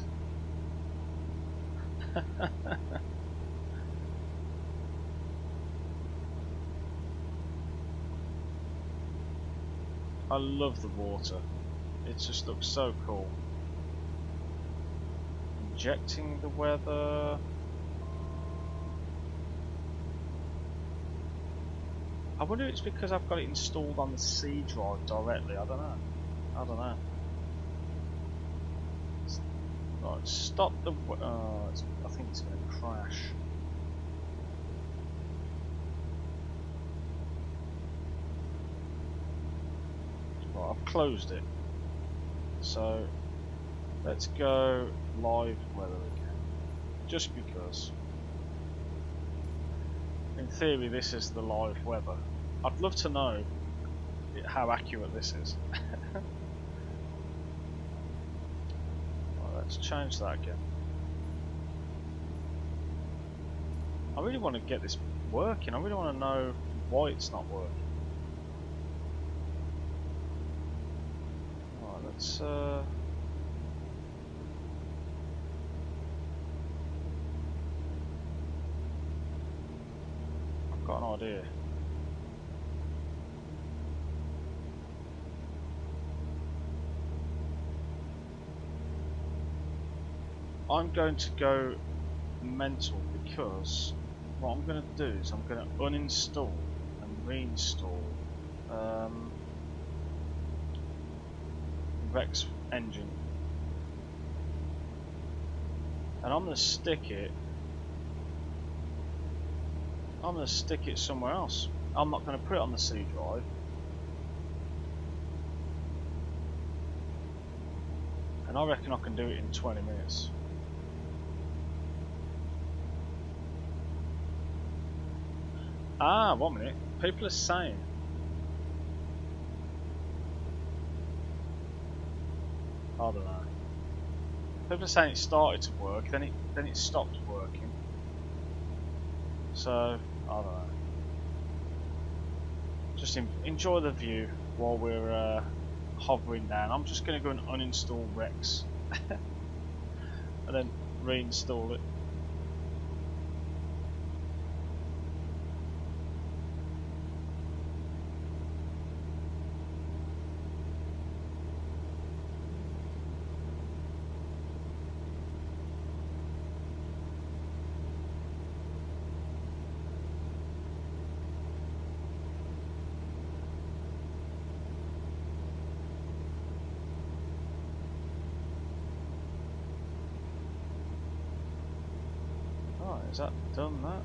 I love the water. It just looks so cool. Injecting the weather. I wonder if it's because I've got it installed on the C drive directly. I don't know. Right, stop the. I think it's going to crash. Right, I've closed it. So let's go live weather again, just because. In theory, this is the live weather. I'd love to know how accurate this is. Right, let's change that again. I really want to get this working. I really want to know why it's not working. Right, let's I've got an idea. I'm going to go mental because what I'm going to do is I'm going to uninstall and reinstall Rex engine, and I'm going to stick it I'm going to stick it somewhere else. I'm not going to put it on the C drive. And I reckon I can do it in 20 minutes. Ah, 1 minute. People are saying. I don't know. People are saying it started to work, then it stopped working. So I don't know. Just enjoy the view while we're hovering down. I'm just going to go and uninstall Rex and then reinstall it. Has that done that?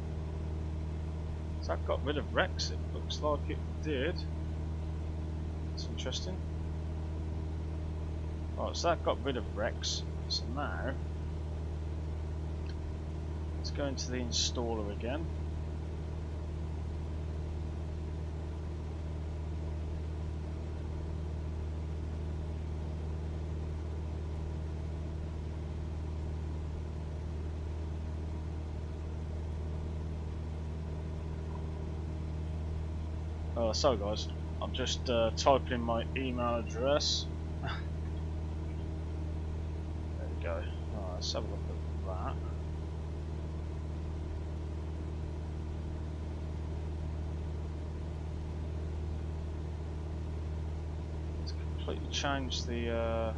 Has that got rid of Rex? It looks like it did. That's interesting. Right, so that got rid of Rex. So now let's go into the installer again. So guys, I'm just typing in my email address. There we go. Right, let's have a look at that. Let's completely change the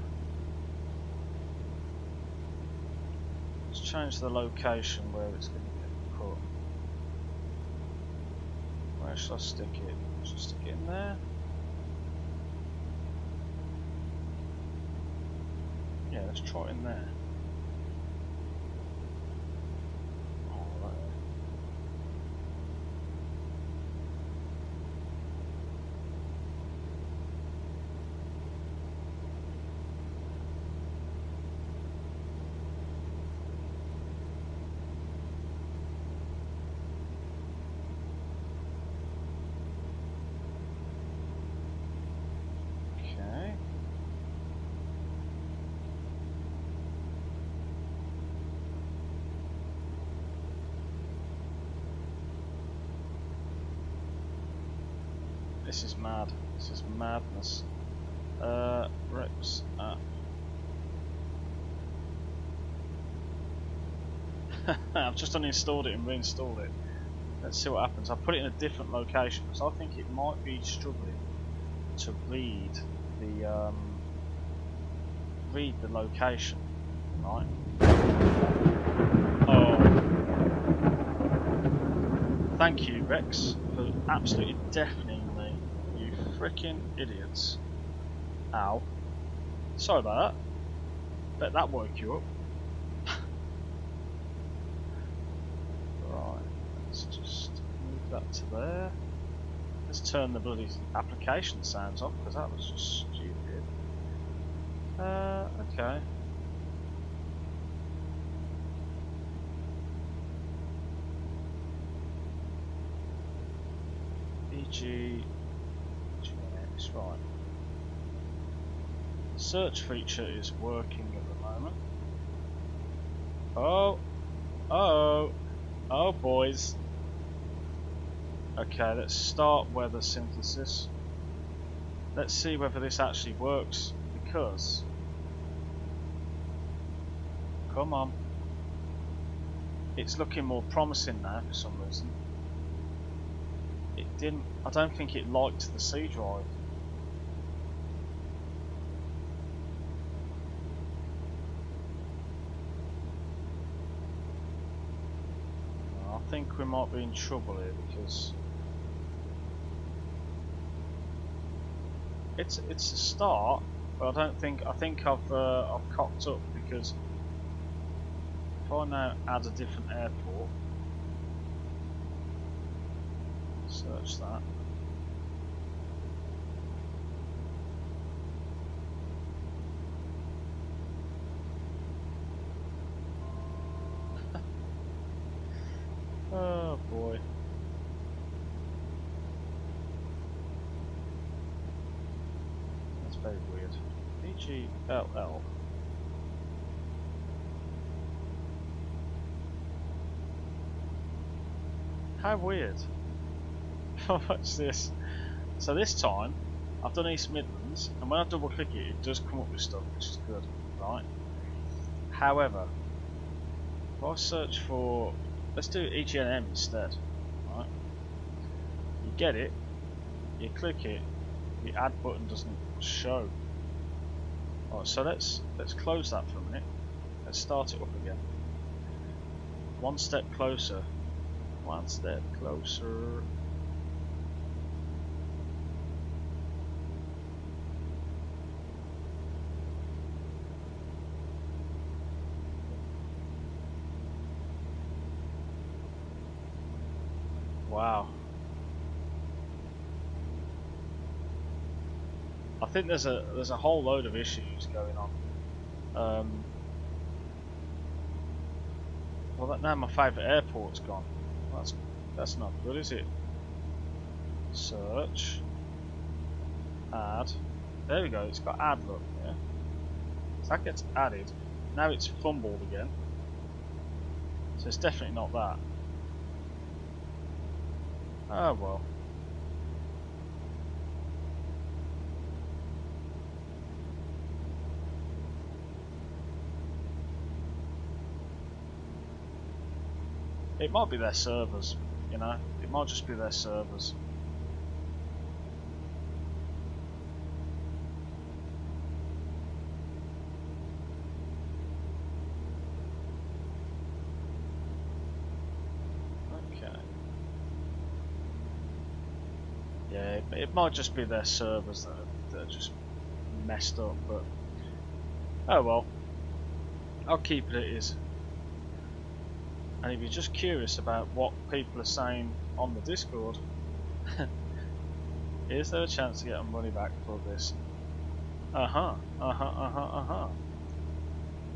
let's change the location where it's going to get put. Where should I stick it? Should I stick it in there? Yeah, let's try it in there. This is mad. This is madness. Rex app. I've just uninstalled it and reinstalled it. Let's see what happens. I put it in a different location because I think it might be struggling to read the location. Right. Oh. Thank you, Rex, for absolutely deafening me. You freaking idiots. Ow. Sorry about that. Bet that woke you up. Right, let's just move that to there. Let's turn the bloody application sounds off because that was just stupid. Okay. GX, right. Search feature is working at the moment. Oh boys. Okay, let's start weather synthesis. Let's see whether this actually works because come on. It's looking more promising now for some reason. I don't think it liked the C drive. I think we might be in trouble here because it's a start, but I think I've cocked up because if I now add a different airport. Search that. Oh boy. That's very weird. EGLL. How weird. Watch this. So this time, I've done East Midlands, and when I double click it, it does come up with stuff, which is good, right? However, if I search for, let's do EGNM instead, right? You get it, you click it, the add button doesn't show. Alright, so let's close that for a minute. Let's start it up again. One step closer. One step closer. Wow. I think there's a whole load of issues going on. Well, now my favourite airport's gone. That's not good, is it? Search. Add. There we go. It's got add. Look, yeah. So that gets added. Now it's fumbled again. So it's definitely not that. Oh well. It might be their servers, you know. It might just be their servers. Okay. Yeah, it might just be their servers that are just messed up, but oh well. I'll keep it as is. And if you're just curious about what people are saying on the Discord, is there a chance to get money back for this? But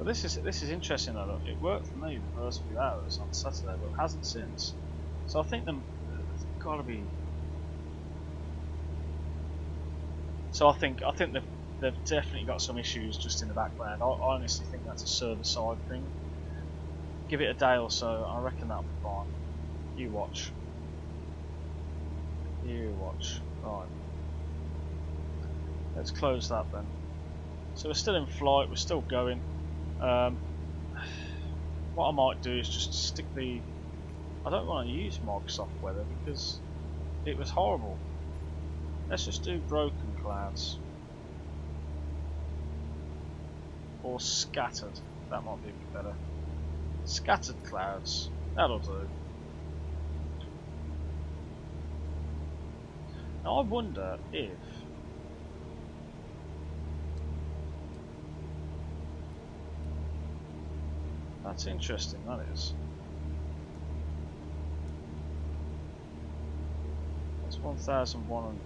this is interesting though. Look, it worked for me the first few hours on Saturday, but it hasn't since. So I think there's got to be. So I think they've definitely got some issues just in the background. I honestly think that's a server side thing. Give it a day or so, I reckon that'll be fine. You watch. You watch. Right. Let's close that then. So we're still in flight, we're still going. What I might do is just stick the... I don't want to use Microsoft Weather because it was horrible. Let's just do broken clouds. Or scattered. That might be a bit better. Scattered clouds, that'll do. Now I wonder if that's interesting, that is. That's 1,100.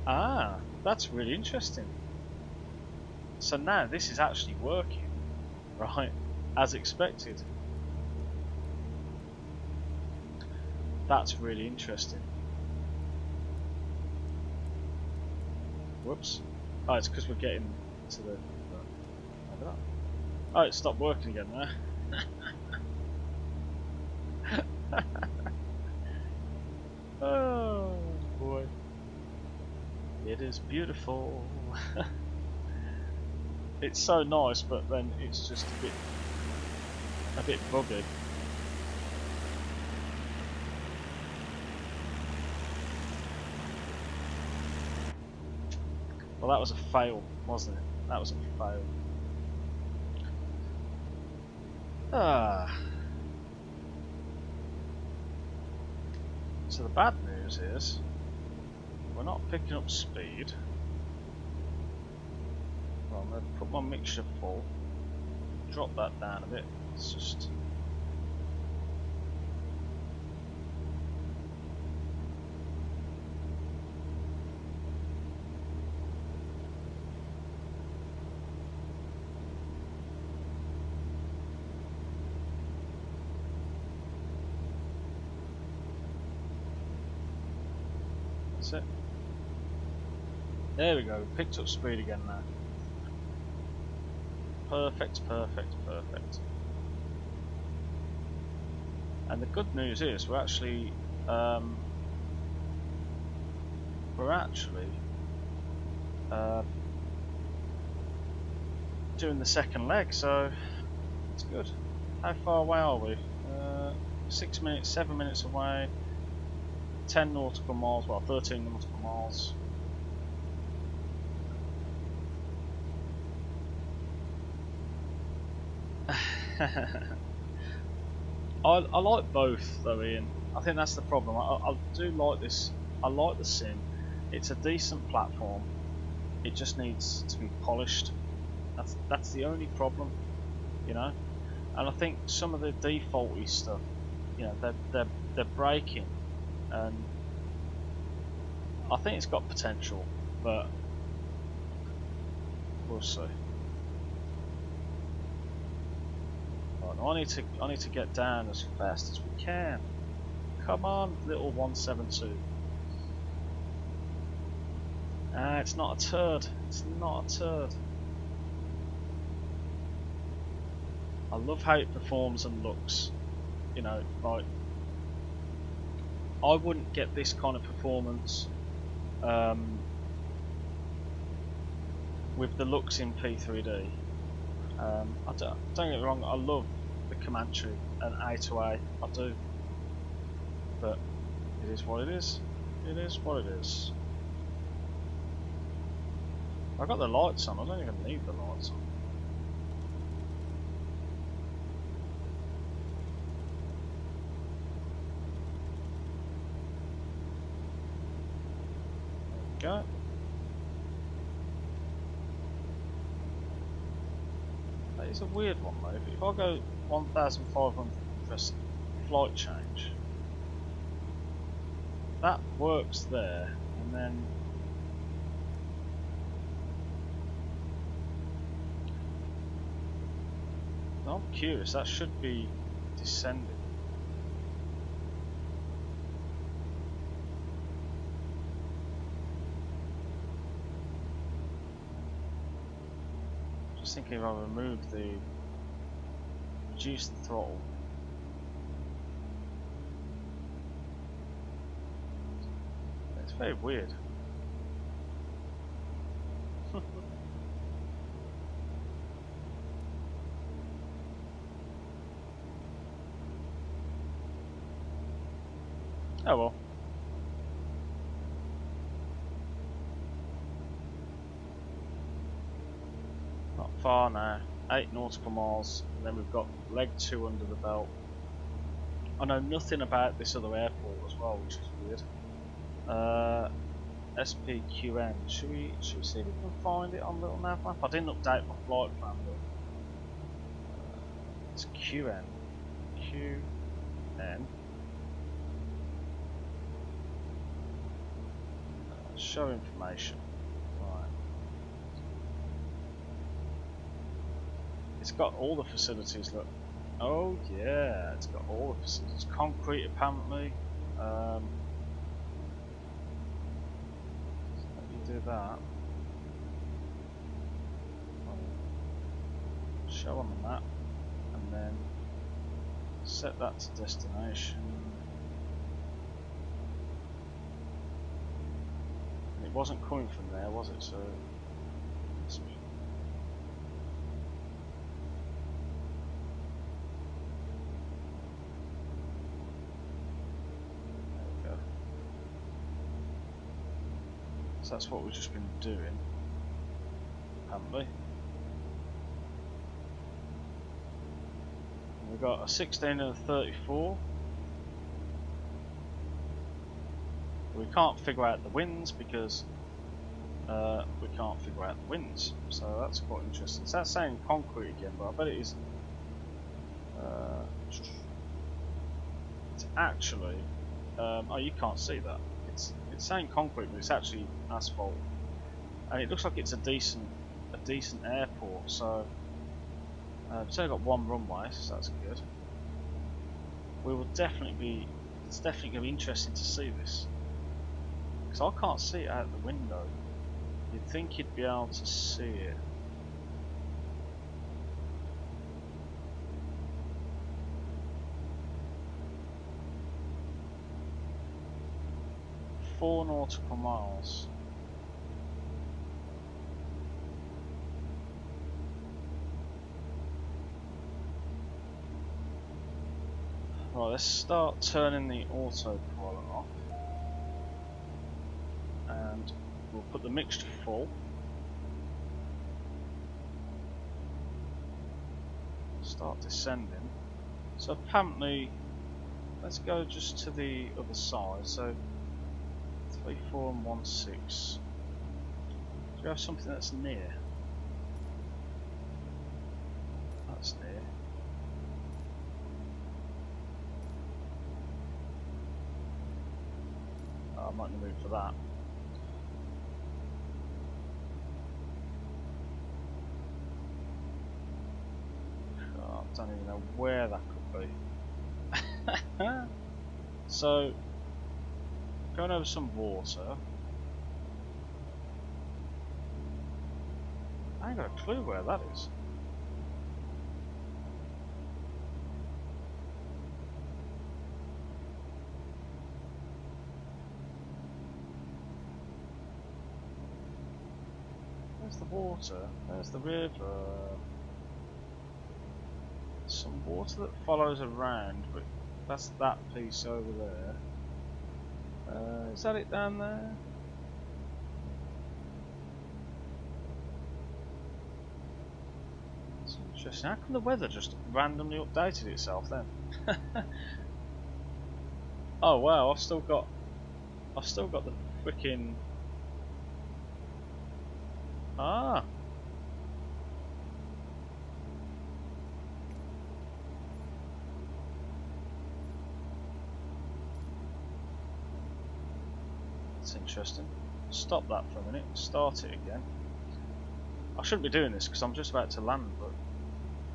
Ah, that's really interesting. So now this is actually working, right, as expected. That's really interesting. Whoops. Oh, it's because we're getting to the... Oh, it stopped working again now. Oh boy. It is beautiful. It's so nice, but then it's just a bit buggy. Well, that was a fail, wasn't it? That was a fail. Ah. So the bad news is we're not picking up speed. going to put my mixture full, drop that down a bit. It's just that's it. There we go, picked up speed again now. Perfect, perfect, perfect. And the good news is we're actually doing the second leg, so it's good. How far away are we? 6 minutes, 7 minutes away. 10 nautical miles, well 13 nautical miles. I like both though, Ian. I think that's the problem. I do like this. I like the sim. It's a decent platform. It just needs to be polished. That's the only problem, you know. And I think some of the defaulty stuff, you know, they're breaking, and I think it's got potential, but we'll see. I need to get down as fast as we can. Come on, little 172. Ah, it's not a turd. It's not a turd. I love how it performs and looks. You know, like I wouldn't get this kind of performance with the looks in P3D. Don't get me wrong. I love the Comanche and A2A, I do, but it is what it is. It is what it is. I got the lights on. I don't even need the lights on. There we go. That is a weird one though. If I go 1,500 press flight change, that works there, and then I'm curious, that should be descending. Just thinking if I reduce the throttle. It's very weird. Oh well. Not far now. 8 nautical miles, and then we've got leg 2 under the belt. I know nothing about this other airport as well, which is weird. SPQN. Should we see if we can find it on little nav map? I didn't update my flight plan, but it's QN. QN. Show information. Right. It's got all the facilities. Look. Oh yeah, it's got all the facilities. Concrete apparently. Let me do that. Show on the map, and then set that to destination. It wasn't coming from there, was it? So there we go. So that's what we've just been doing, haven't we? And we've got a 16 and a 34. We can't figure out the winds because we can't figure out the winds. So that's quite interesting. So that's saying concrete again, but I bet it isn't. It's actually, oh, you can't see that. It's saying concrete, but it's actually asphalt, and it looks like it's a decent airport. So it's only got one runway, so that's good. We will definitely be. It's definitely going to be interesting to see this, because I can't see it out the window. You'd think you'd be able to see it. Four nautical miles. Right, let's start turning the autopilot off. And we'll put the mixture full. Start descending. So apparently, let's go just to the other side. So 3, 4 and 1, 6. Do you have something that's near? That's near. Oh, I might move for that. Oh, I don't even know where that could be. So, going over some water. I ain't got a clue where that is. There's the water, there's the river. Some water that follows around, but that's that piece over there. Is that it down there? That's interesting. How come the weather just randomly updated itself then? Oh wow, I've still got the freaking. Ah. That's interesting. Stop that for a minute, start it again. I shouldn't be doing this because I'm just about to land, but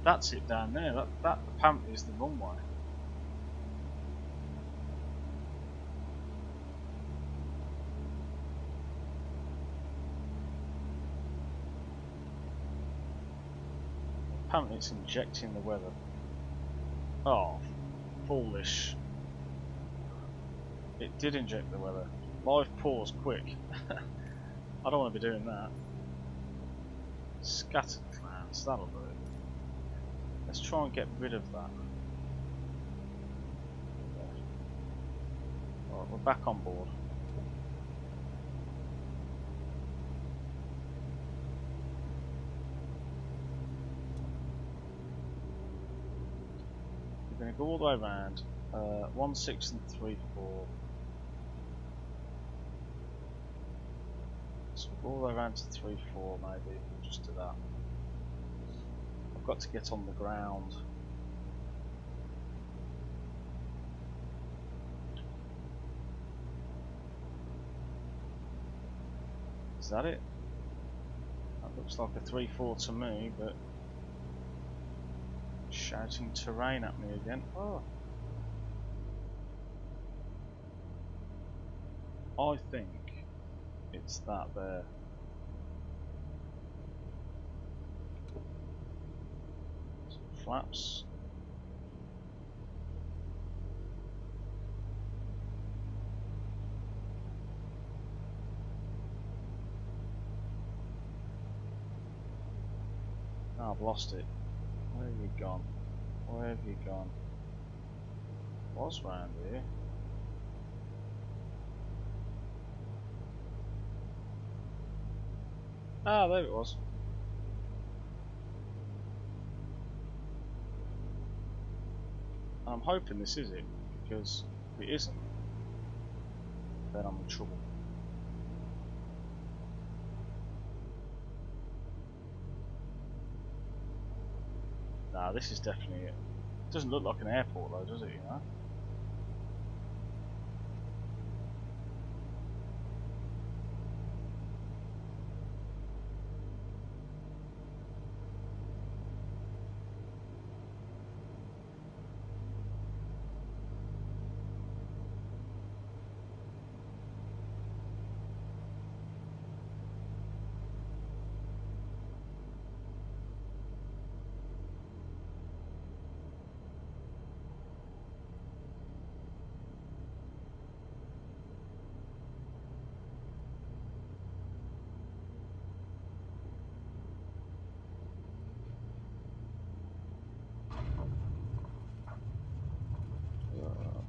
that's it down there. That apparently is the runway. Apparently it's injecting the weather. Oh, foolish. It did inject the weather. Live pause, quick. I don't want to be doing that. Scattered clouds, that'll do it. Let's try and get rid of that. Alright, we're back on board. We're going to go all the way around. 1, 6 and 3, 4. So we'll go all the way around to 3, 4 maybe. We'll just do that. I've got to get on the ground. Is that it? That looks like a 3, 4 to me, but shouting terrain at me again. Oh. I think it's that there. Some flaps. Oh, I've lost it. Where have you gone? Where have you gone? Was round here. Ah, there it was. I'm hoping this is it, because if it isn't, then I'm in trouble. Nah, this is definitely it. It doesn't look like an airport though, does it, you know?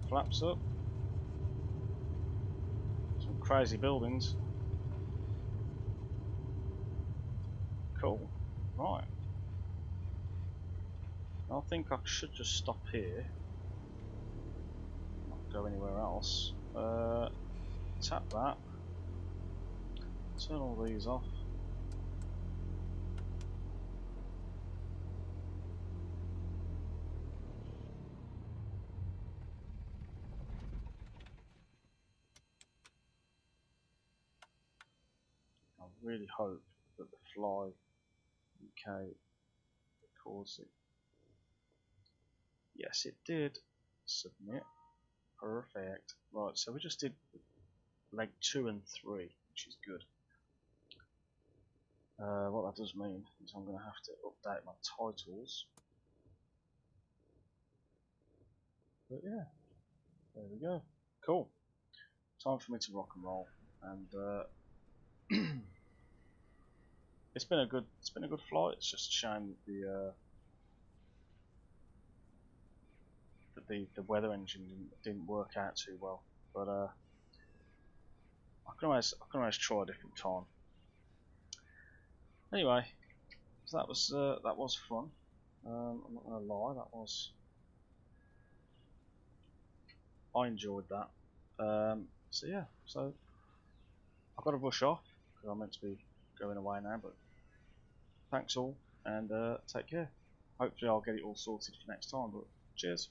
Flaps up. Some crazy buildings. Cool. Right. I think I should just stop here. Not go anywhere else. Tap that. Turn all these off. I really hope that the FlyUK records it. Yes, it did. Submit. Perfect. Right, so we just did leg 2 and 3, which is good. What that does mean is I'm going to have to update my titles. But yeah, there we go. Cool. Time for me to rock and roll. And it's been a good flight. It's just a shame that the weather engine didn't work out too well. But I can always try a different time. Anyway, so that was fun. I'm not gonna lie, I enjoyed that. So yeah, so I've got to rush off because I'm meant to be going away now. But thanks all, and take care. Hopefully I'll get it all sorted for next time. But cheers.